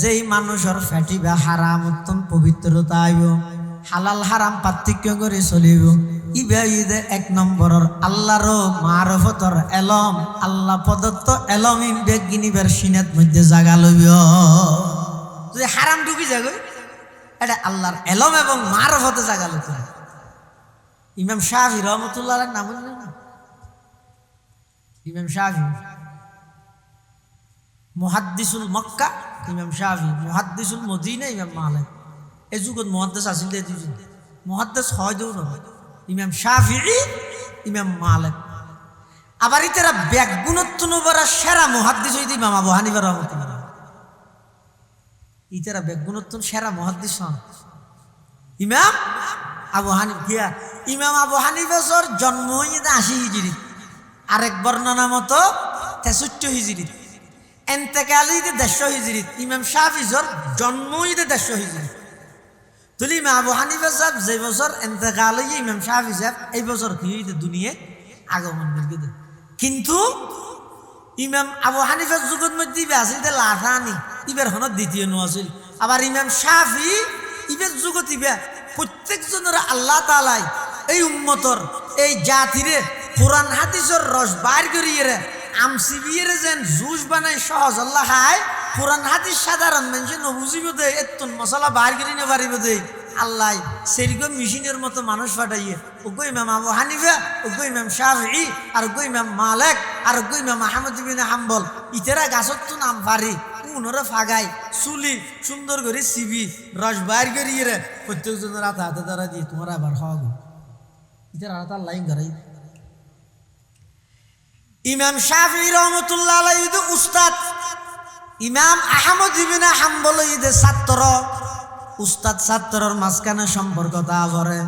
যেই মানুষের ফ্যাটিবা হারাম উত্তম পবিত্রতা আইব হালাল হারাম পার্থক্য করে চলিব ইবাইদে 1 নম্বরের আল্লাহর মারফতর এলম আল্লাহ প্রদত্ত এলম ইনবেগ গিনিবার সিনাত মধ্যে জাগা লইব যদি হারাম ঢুকি যাবে এটা আল্লাহর এলম এবং মারফতে জাগা লইতে। ইমাম শাফি রহমতুল্লাহ নাম বললেন না ইমাম শাফি মুহাদ্দিসুল মক্কা ইমাম শাফি মুহাদ্দিসুল মদিনা ইমাম মালিক এই যুগত মুহাদ্দিস আছিল দে দুজন মুহাদ্দিস হয় দেও না ইমাম শাফিঈ ইমাম মালিক আবার ইতারা ব্যাগুণত্ব নবরা সেরা মুহাদ্দিস হইতে ইমাম আবু হানিফা রাহমাতুল্লাহ ইতারা ব্যাগুণত্ব সেরা মুহাদ্দিস হন ইমাম আবু হানিফা। ইমাম আবু হানিফার জন্ম হইতে 80 হিজরি আরেক বর্ণনা মতো 63 হিজরি এন্তেকাল হইতে 150 হিজরিত, ইমাম শাফিজর জন্ম হইতে 150 হিজরিত। তুলি ইমাম আবু হানিফা সাহেব যে বছর এন্তেকাল হইয়ে ইমাম শাফি সাহেব এই বছর কি হইতে দুনিয়ায় আগমন করে। কিন্তু ইমাম আবু হানিফার যুগত মধ্যে ইবে আছিল লাঠানি, ইবের হনত দ্বিতীয় নো আছিল। আবার ইমাম শাফি ইবের যুগত ইবে প্রত্যেকজনের আল্লাহ তাআলাই এই উম্মতর এই জাতিরে কোরআন হাদিসের রস বাইর করিয়ে আমসিবিয়ে যেন জুস বানাই সহজ আল্লাহ হায়, কোরআন হাদিস সাধারণ মানুষ নবুঝিব দে, এতন মশলা বাইর করি না পারিব দে আল্লাহ সেরকম মেশিনের মতো মানুষ পাঠাইয়ে। ওগো ইমাম আবু হানিফা, ওগো ইমাম শাফি, আর ওগো ইমাম মালিক, আর ওগো ইমাম আহমদ ইবনে হাম্বল, ইতারা গাছত তো নাম পারি উনরে ফাগাই চুলি সুন্দর করে সিবি রস বাইর করিয়ে প্রত্যেকজনের হাতে হাতে দ্বারা দিয়ে তোমার আবার হওয়া গো ইতারা তার লাইন ধরাই। ইমাম শাফি রহমতুল্লাহ আলাইহি উস্তাদ, ইমাম আহমদ ইবনে হাম্বল ঈদের ছাত্র। উস্তাদ ছাত্রর মাঝখানে সম্পর্ক তা ভরে,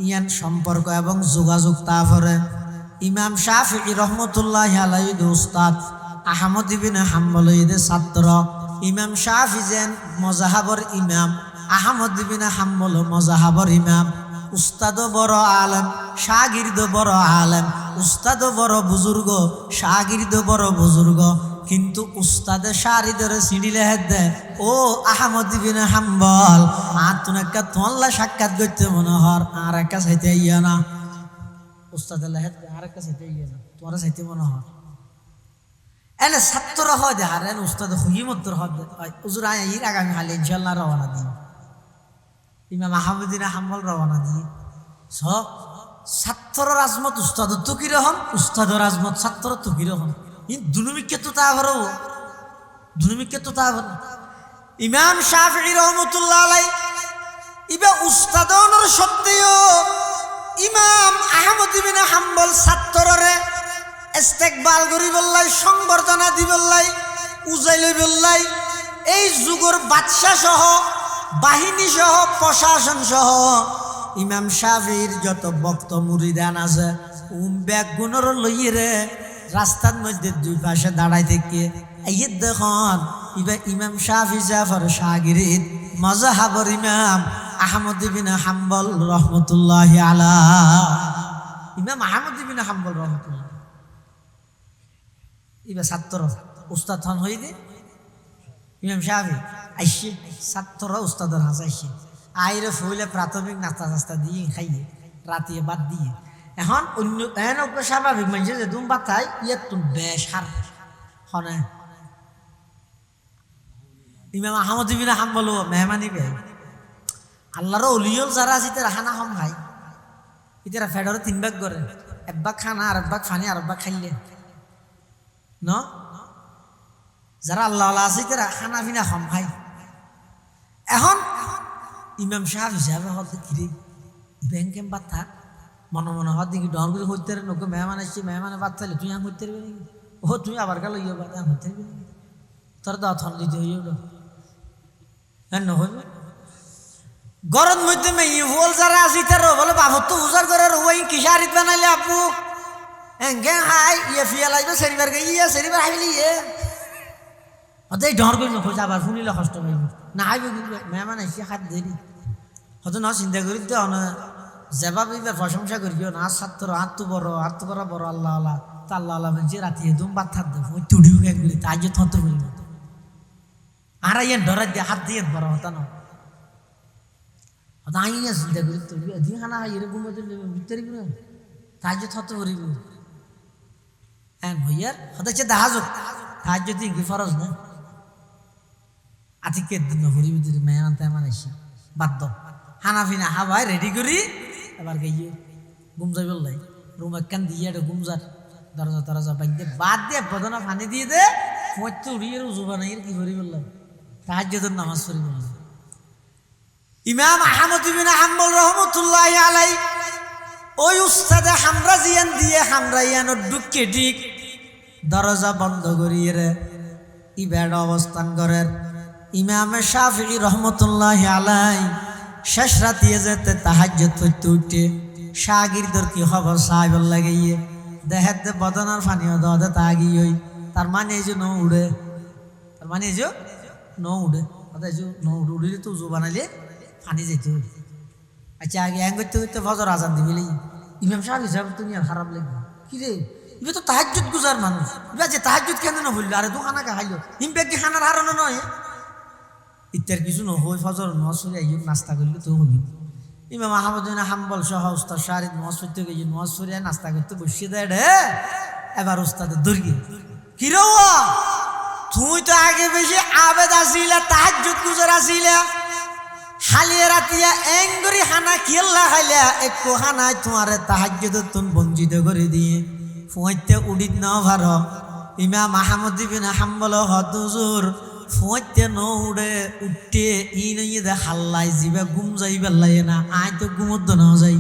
ইয়ান সম্পর্ক এবং যোগাযোগ তা ভরে। ইমাম শাফি রহমতুল্লাহ আলাইহি উস্তাদ, আহমদ ইবনে হাম্বল ঈদের ছাত্র। ইমাম শাফি যেন মজাহাবর ইমাম, আহমদ ইবনে হাম্বল মজাহাবর ইমাম। উস্তাদ বড় আলেম, শাগির্দ বড় আলেম। উস্তাদ বড় বুজুর্গ, শাগির্দ বড় বুজুর্গ। কিন্তু উস্তাদে শাড়ি ধরে সিঁড়িলে হেদ দে, ও আহমদ ইবনে হাম্বল আর তুমি একটা তোমাল্লা সাক্ষাৎ করতে মনে হর আর একটা চাইতে ইয়া না। উস্তাদ হেদ আর একটা চাইতে ইয়া না, তোমার চাইতে মনে হর এনে ছাত্ররা হয় দে হার এনে উস্তাদ হুইমত্তর হয় উজুর আয় ইর আগামী হালে ইনশাল্লাহ রওনা দিই। ইমাম আহমদ ইবনে হাম্বল রওনা দিয়ে সব ছাত্র রাজমত উস্তাদ তো কিরকম, উস্তাদ রাজমত ছাত্র তো কিরকম, দুনুমিকে তো তা ভরো, দুনুমিকে তো তা ভরো। ইমাম শাফি রহমতুল্লাহ আলাই ইবা উস্তাদর সত্ত্বেও ইমাম আহমদ ইবনে হাম্বল ছাত্ররে ইস্তেকবাল করি বললাই, সংবর্ধনা দি বললাই, উজাই লই বললাই। এই যুগর বাদশা সহ বাহিনী সহ প্রশাসন সহ ইমাম শাফির যত ভক্ত মুরিদান আছে ব্যাগ গুণর লইয়ে রাস্তার মধ্যে দুই পাশে দাঁড়াই থেকে এই দেখুন ইবা ইমাম শাফি জাফর শাগিরিদ মাযহাবর ইমাম আহমদ ইবনে হাম্বল রহমতুল্লাহি আলাইহি। ইমাম আহমদ ইবনে হাম্বল রহমতুল্লাহ ইবা ছাত্র উস্তাদ হন হই দে ইমাম শাফি আইসে ছাত্র উস্তাদের হাসে আইসে আইরে ফুলে প্রাথমিক নাস্তা টাস্তা দিয়ে খাইয়ে রাতিয়ে বাদ দিয়ে। এখন অন্য এন স্বাভাবিক মানুষ যে তুমি বাদ খাই ইয়ে তুমি বেশ হার হনে। ইমাম আহমদ ইবনে হাম্বল মেহমানি বে আল্লাহর অলিয়ল যারা আছে তারা খানা কম খাই, ইতারা ফেডরে 3 ভাগ করে, 1 ভাগ খানা আর 1 ভাগ ফানি আর 1 ভাগ খাইলে ন। যারা আল্লাহ আছে তারা খানা পিনা কম খাই। এখন ইমাম সাহেব হিসাবে হতে কিরে ব্যাংকে বাদ থাক মনে মনে হত দেখি ডর করে হইতে নৌকো মেহমান আসছে, মেহমানে বাদ থাকলে তুই আম হইতে পারবি নাকি? ও তুই আবার গেল ইয়ে বাদ আম হইতে পারবি নাকি? তোর তো অথন দিতে হইয়ে হ্যাঁ নহইবে গরম মধ্যে মেয়ে বল যারা আছে তার বলে বাবর তো উজার করে ওই কিসারিত বানাইলে আপু এঙ্গে হাই ইয়ে ফিয়া লাগবে শনিবার গে ইয়ে শনিবার হাইলি ইয়ে হতে ডর করে নখোঁজ আবার শুনিলে কষ্ট পাইব না হাইবে মেহমান এসে হাত দেরি হয়তো না চিন্তা করি তো যেবা এবার প্রশংসা করিও না ছাত্র হাত তো বড় বড় আল্লাহ আল্লাহ তা আল্লাহ আল্লাহ মানে রাতি একদম বাদ থাক দেবো ওই তুড়িও খেয়ে করি তাই যে থত করিব আর ইয়ান ডরাই দিয়ে হাত দিয়ে বড় হতা না হয়তো আইয়া চিন্তা করি তো দিয়ে খানা এরকম ভিতরে তাই যে থত করিব হ্যাঁ ভইয়ার হতে দেখা যাক তাই যদি কি ফরজ না আতিকের দিন হরিব যদি মেহমান তেমন এসে বাধ্য হানা ফিনা হাবাই রেডি করি এবার গিয়ে ঘুম যাই বললাই রুম একখান দিয়ে একটা ঘুম যার দরজা বাইন্দে বাদ দিয়ে বদনা পানি দিয়ে দে পড়তে উড়িয়ে উজু বানাই কি করি বললাম তাহাজ্জুদের নামাজ পড়ি বললাম। ইমাম আহমদ ইবনে হাম্বল রাহমাতুল্লাহি আলাইহি ওই উস্তাদে হামরা জিয়ান দিয়ে হামরা ইয়ানোর দুঃখে ঠিক দরজা বন্ধ করিয়ে রে ইবাদ অবস্থান করেন। ইমাম শাফিঈ রহমতুল্লাহি আলাইহি শেষ রাতিয়ে যেতে তাহাজ্জুদ পড়তে উঠে শাগিরদের কি খবর সাহেবের লাগিয়ে দেখাতে বদনার ফানিও দে তাগিয়ে তার মানে এই জন্য উড়ে মানে এই যে ন উঠে এই যে ন উঠলে তো উজু বানাইলে পানি যেতে হবে। আচ্ছা আগে হ্যাং করতে করতে ফজর আজান দিবি ইমাম সাহেব হিসাব তুমি আর খারাপ লাগবে কি রে ইবে তো তাহাজ্জুদ গুজার মানুষ ইবা যে তাহাজ্জুদ কেন না বললো আরে তো খানা খাইলো ইমবে কি খানার হারানো নয় ইত্যার কিছু নহই ফজর নসরে আইব নাস্তা করলে তো হইব। ইমাম আহমদ বিন হাম্বল সহ উস্তাদ শাহরিদ নওয়াজ পড়তে গিয়ে নওয়াজ পড়িয়া নাস্তা করতে বসিয়ে দেয় রে। এবার উস্তাদের দর্গি কি রে তুই তো আগে বেশি আবেদ আসিলা তাহাজ্জুদ গুজার আসিলা হালিয়া রাতিয়া এঙ্গরি হানা কিল্লা খাইলা একটু হানায় তোমারে তাহাজ্জুদ তুন বঞ্চিত করে দিয়ে ফুঁইতে উডিত ন ভার। ইমাম আহমদ বিন হাম্বল হজুর ফুঁইতে ন উড়ে উঠতে ই নই দে হাল্লাই জিবা ঘুম যাই বেলাই না আয় তো ঘুমত ন যাই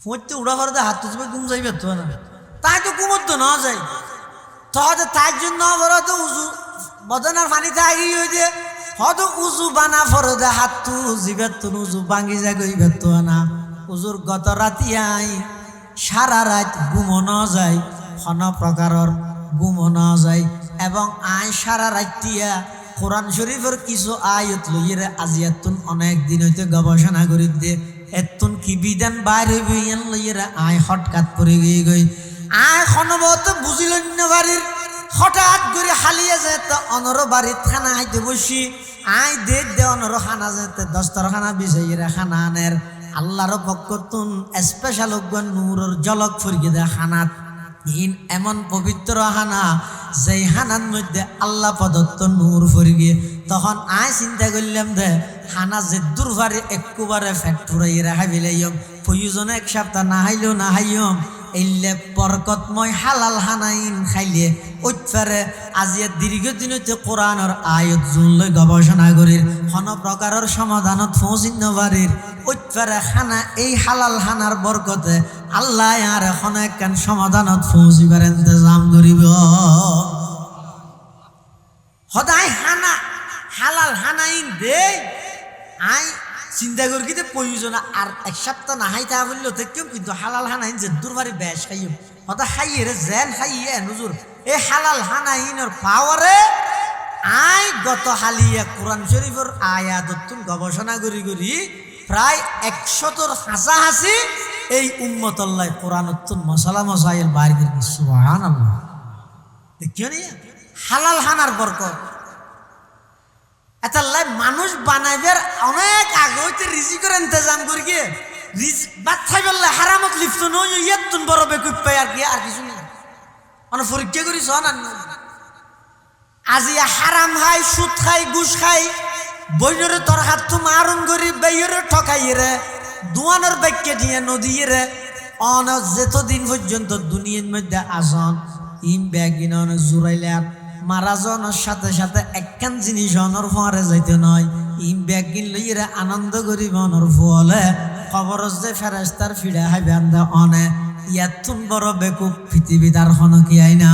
ফুঁইতে উড়া ভার দে হাত তুজবে ঘুম যাইবে তো না তাই তো ঘুমত ন যাই তহতে তার জন্য বড় তো উজু বদনার পানিতে আগি হয়ে দিয়ে হয়তো উজু বানা ফর দে হাত তু জিবে তুন উজু ভাঙি যা গইবে তো না উজুর গত রাতি আই সারা রাত ঘুমনো যায় কোন প্রকারের ঘুমনো যায় এবং আই সারা রাতিয়া কোরআন শরীফের কিছু আয়াত লইরে আজিয়াতুন অনেক দিন হইতে গবেষণা করি দে এতুন কি বিধান বাইরে হইয়ান লইরে আই হঠাৎ পড়ে গই গই আই খনবত বুঝিলেন না বাড়ির হঠাৎ করে হালিয়ে যেতে অনর বাড়ির খানা হাইতে বসি আই দে অনর খানা যেতে দস্তরখানা বিছাইরে খানা আনের আল্লাহর পক্ষতুন স্পেশাল নূরের জলক ফরিয়ে দেয় খানাত ইন এমন পবিত্র হানা যেই হানার মধ্যে আল্লাহ প্রদত্ত নূর ফরিয়ে তখন আয় চিন্তা করলাম দে হানা যে দুর্বারে একবারে ফ্যাক্টরি রাখা বিলাইম প্রয়োজনে এক সপ্তাহ না হাইলেও না হাইম এইলে বরকতময় হালাল হানাইন খাইলে ওইফারে আজিয়া দীর্ঘদিন হইতে কোরআনের আয়াত জুনলৈ গবেষণা করির কোন প্রকারের সমাধানত পৌঁছিন বাড়ির ওইফারে খানা এই হালাল হানার বরকতে আল্লাহ আর এখন একখান সমাধানত পৌঁছিবার ইন্তজাম করিব। সদায় হানা হালাল হানাইন দে আই চিন্তা করি কিন্তু প্রয়োজন আর এক সপ্তাহ না হাই তা বললো কেউ কিন্তু হালাল হানাইন যে দুর্বারে বেশ খাইম হতা খাইয়ে রে জেন খাইয়ে নুজুর এই হালাল হানাইনের পাওয়ারে আই গত হালিয়া কোরআন শরীফের আয়াততুন গবেষণা করি করি প্রায় 100 হাসাহাসি এই উম্মতল্লাহ কোরআনতুন মশলা মশাইল বাইর করি সুবহানাল্লাহ। দেখিও নি হালাল হানার বরকত এতাল্লাই মানুষ বানাইবার অনেক আগে হইতে রিজিকের ইন্তজাম করি গিয়ে বাদ খাই বললে হারামত লিপ্ত নয় ইয়াতুন বড় বেকুব পাই আর কি আর কিছু নেই মানে পরীক্ষা করি শোন আজি হারাম খাই সুদ খাই ঘুষ খাই বইনরে তোর হাত তো মারুন করি বেইরে ঠকাই রে দুয়ানোর বাক্যে দিয়ে নদী রে অন যেতদিন পর্যন্ত দুনিয়ার মধ্যে আসন ইম ব্যাগিন অনেক জুড়াইলে মারা যাওয়ার সাথে সাথে একখান জিনিস অনর ফরে যাইতে নয় ইম ব্যাগিন লইরে আনন্দ করিব অনর ফলে খবর যে ফেরেস্তার ফিরে হাইবে আন্দা অনে ইয়াতুন বড় বেকুব পৃথিবী তার হন কি আইনা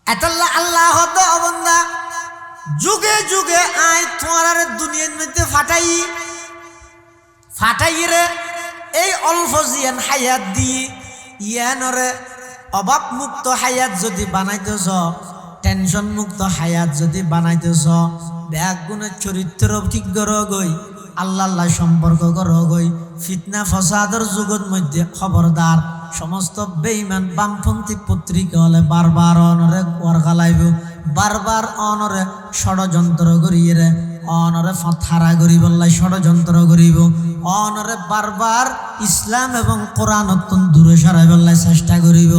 এতল্লা আল্লাহ হতো অবন্দা যুগে যুগে আয় তোমার দুনিয়ার মধ্যে ফাটাই রে এই অল্প জিয়ান হায়াত দি ইয়ানরে অভাব মুক্ত হায়াত যদি বানাইতেছ টেনশন মুক্ত হায়াত যদি বানাইতেছ ব্যাগ গুণের চরিত্র ঠিক গই আল্লাহ সম্পর্ক গই ফিতনা ফসাদের যুগের মধ্যে খবরদার সমস্ত বেঈমান বামপন্থী পত্রিকা হলে বারবার অনরে ওয়ারগালাইব বারবার অনরে ষড়যন্ত্র করিয়ে রে অনরে ফারা করি বললাই ষড়যন্ত্র করিব অনরে বারবার ইসলাম এবং কোরআন অত্যন্ত দূরে সরাই বললাই চেষ্টা করিব।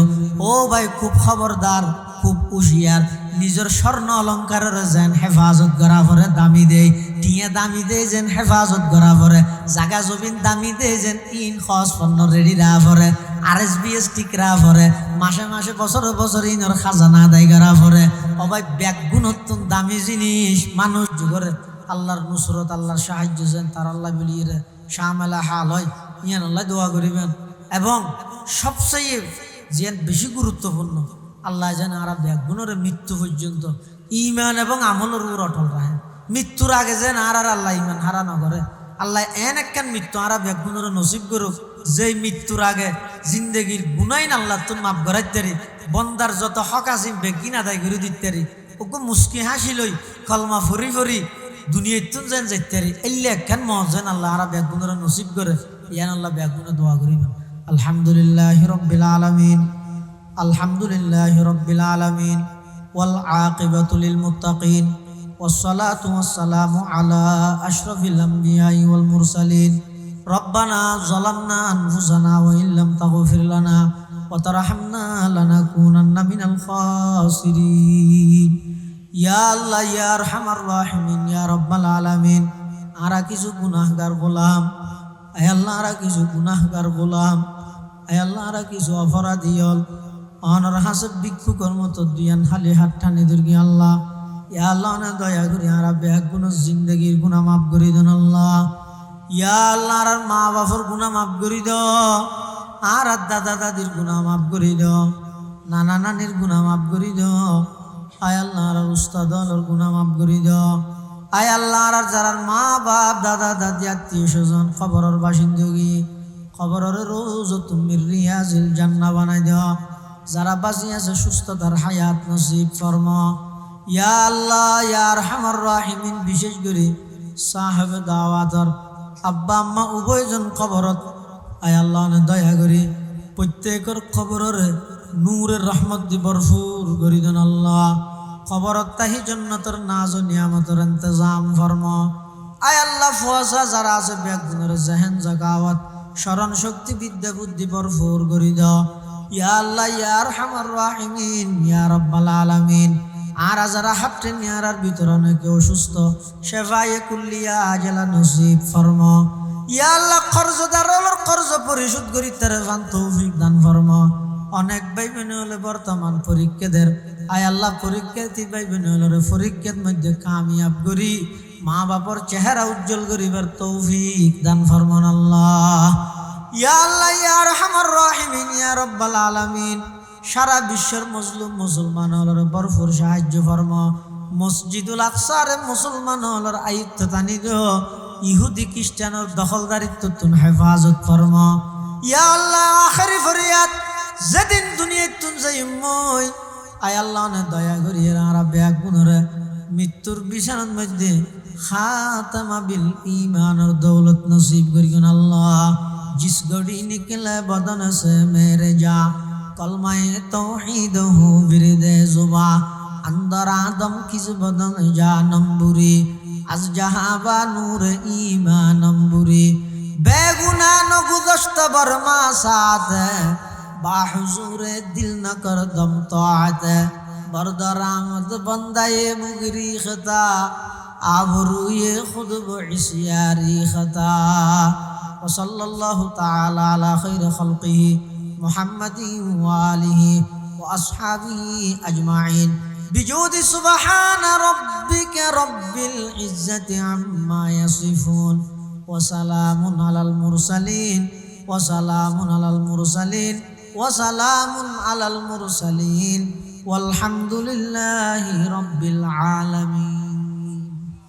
ও ভাই খুব খবরদার খুব হুঁশিয়ার নিজের স্বর্ণ অলঙ্কারের যেন হেফাজত করা পরে দামি দেয় টিয়া দামি দেয় যেন হেফাজত করা পরে জাগা জমিন দামি দেয় যেন ইন খস পণ্য রেডি রা পরে RSBS ঠিক রা পরে মাসে মাসে বছরে বছর ইনর খাজানা আদায় করা পরে অবাই ব্যাগ গুণত্তন দামি জিনিস মানুষ যুগরে আল্লাহর নুসরত আল্লাহর সাহায্য যেন তার আল্লাহ বলিয়ে শামেলা হাল হয় ইয়ান আল্লাহ দোয়া করিবেন এবং সবচেয়ে যে বেশি গুরুত্বপূর্ণ আল্লাহ যেন আর ব্যাগুণরে মৃত্যু পর্যন্ত ইমান এবং আমলের উপর অটল রাখে মৃত্যুর আগে যেন আর আল্লাহ ইমান হারা না করে আল্লাহ এন একখান মৃত্যু আর ব্যাগুণরে নসিব করুক যেই মৃত্যুর আগে জিন্দগির গুনাইন আল্লাহ তোর মাফ করাইতে বন্দার যত হক আছে বেগিন আদায় করে দিতে ওকে মুস্কি হাসি লই কলমা ফরি ফরি দুনিয়াতুন যেন যাইতারি এল্লে একখান মহজেন আল্লাহ আরা বেগুনের নসিব করে ইয়ান আল্লাহ বেগুনে দোয়া করিবেন আলহামদুলিল্লাহি রাব্বিল আলামিন আলহামদুলিল্লাহি রাব্বিল আলামিন ওয়াল আকিবাতু লিল মুত্তাকিন ওয়াসসালাতু ওয়াসসালামু আলা আশরাফিল আমবিয়াই ওয়াল মুরসালিন রব্বানা যালামনা আনফুসানা ওয়া ইল্লাম তাগফির লানা ওয়া তারহামনা লানাকুনান্না মিনাল খাসিরিন ইয়া আল্লাহ ইয়া আরহামার রাহিমিন ইয়া রাব্বাল আলামিন আরা কিছু গুনাহগার গোলাম আয় আল্লাহ আরা কিছু গুনাহগার গোলাম আয় আল্লাহ আরা কিছু অপরাধী হল অনর হাসব ভিক্ষুকর মতো দুয়ান খালি হাত টানি দুর্গি আল্লাহ ইয়া আল্লাহ না দয়া করি আরা বেগ গুণ জিন্দগির গুনাহ মাফ করে দেন আল্লাহ ইয়া আল্লাহ আর মা বাবার গুনাহ মাফ করে দাও আর দাদা দাদির গুনাহ মাফ করে দাও নানা নানির গুনাহ মাফ করে দাও আয় আল্লাহ আর উস্তাদ আলোর গুনাহ মাফ করে দাও আয় আল্লাহ আর যারা মা বাপ দাদা দাদি আত্মীয় স্বজন খবরের বাসিন্দগি খবরের রোজ তুমি রিয়াজিল জান্নাহ বানাই দাও যারা বাঁচি আছে সুস্থতার হায়াত নসিব ফরমা ইয়া আল্লাহ ইয়া আরহামার রাহিমিন বিশেষ করে সাহেব দাওয়াতর আব্বা আম্মা উভয়জন খবরত আয় আল্লাহ দয়া করে প্রত্যেকের খবরের নূরের রহমত দি ভরপুর করি দেন আল্লাহ খবরত তাহি জন্নতর নাজ ও নিয়ামতের ইন্তজাম ফরমা আয় আল্লাহ ফুয়াশা যারা আছে বেগুনের জেহেন জাগাওয়াত স্মরণ শক্তি বিদ্যা বুদ্ধি ভরপুর করি দাও ইয়া আল্লাহ ইয়া আরহামার রাহিমিন ইয়া রাব্বাল আলামিন আর যারা হাফটে নিয়ারার ভিতর অনেকে অসুস্থ শেফায়ে কুল্লিয়া আজলা নসিব ফরমা ইয়া আল্লাহ কর্জদারের কর্জ পরিশোধ করি তারে জান তৌফিক দান ফরমা অনেক ভাই বোন হলে বর্তমান পরীক্ষাদের আয় আল্লাহ পরীক্ষার্থী ভাই বোন হলে পরীক্ষার মধ্যে কামিয়াব করি মা বাবার চেহারা উজ্জ্বল করিবার তৌফিক দান ফরমান আল্লাহ ইয়া আল্লাহ ইয়া আরহামার রাহিমিন ইয়া রাব্বাল আলামিন সারা বিশ্বের মজলুম মুসলমান হলের ভরপুর সাহায্য ফরমা মসজিদুল আকসার মুসলমান হলের আয়ত্ত তানি দিও ইহুদি খ্রিস্টানের দখলদারিত্ব তুন হেফাজত ফরমা ইয়া আল্লাহ আখিরি ফরিয়াদ যেদিন দুনিয়ায় তুন যাই মই আয় আল্লাহ নে দয়া করিয়ে আর বেগ গুণরে মৃত্যুর বিছানার মধ্যে খাতামা বিল ঈমানের দৌলত নসিব করিন আল্লাহ जिस घड़ी निकले बदन से मेरे जा कलमाए तौहीद हो विरदे जुबा अंदर आदम किस बदन जा नंबुरी आज जहाबा नूर ईमान नंबुरी बेगुना न गुज़श्त बरमा साथ बाहुजूरे दिल न कर दम तौत बरदरामद बंदाए मुगरी खता आबरूए खुद बइस्यारी खता وصلى الله تعالى على خير خلقه محمد وآله وأصحابه أجمعين بجود سبحان ربك رب العزة عما يصفون وسلام على المرسلين وسلام على المرسلين وسلام على المرسلين والحمد لله رب العالمين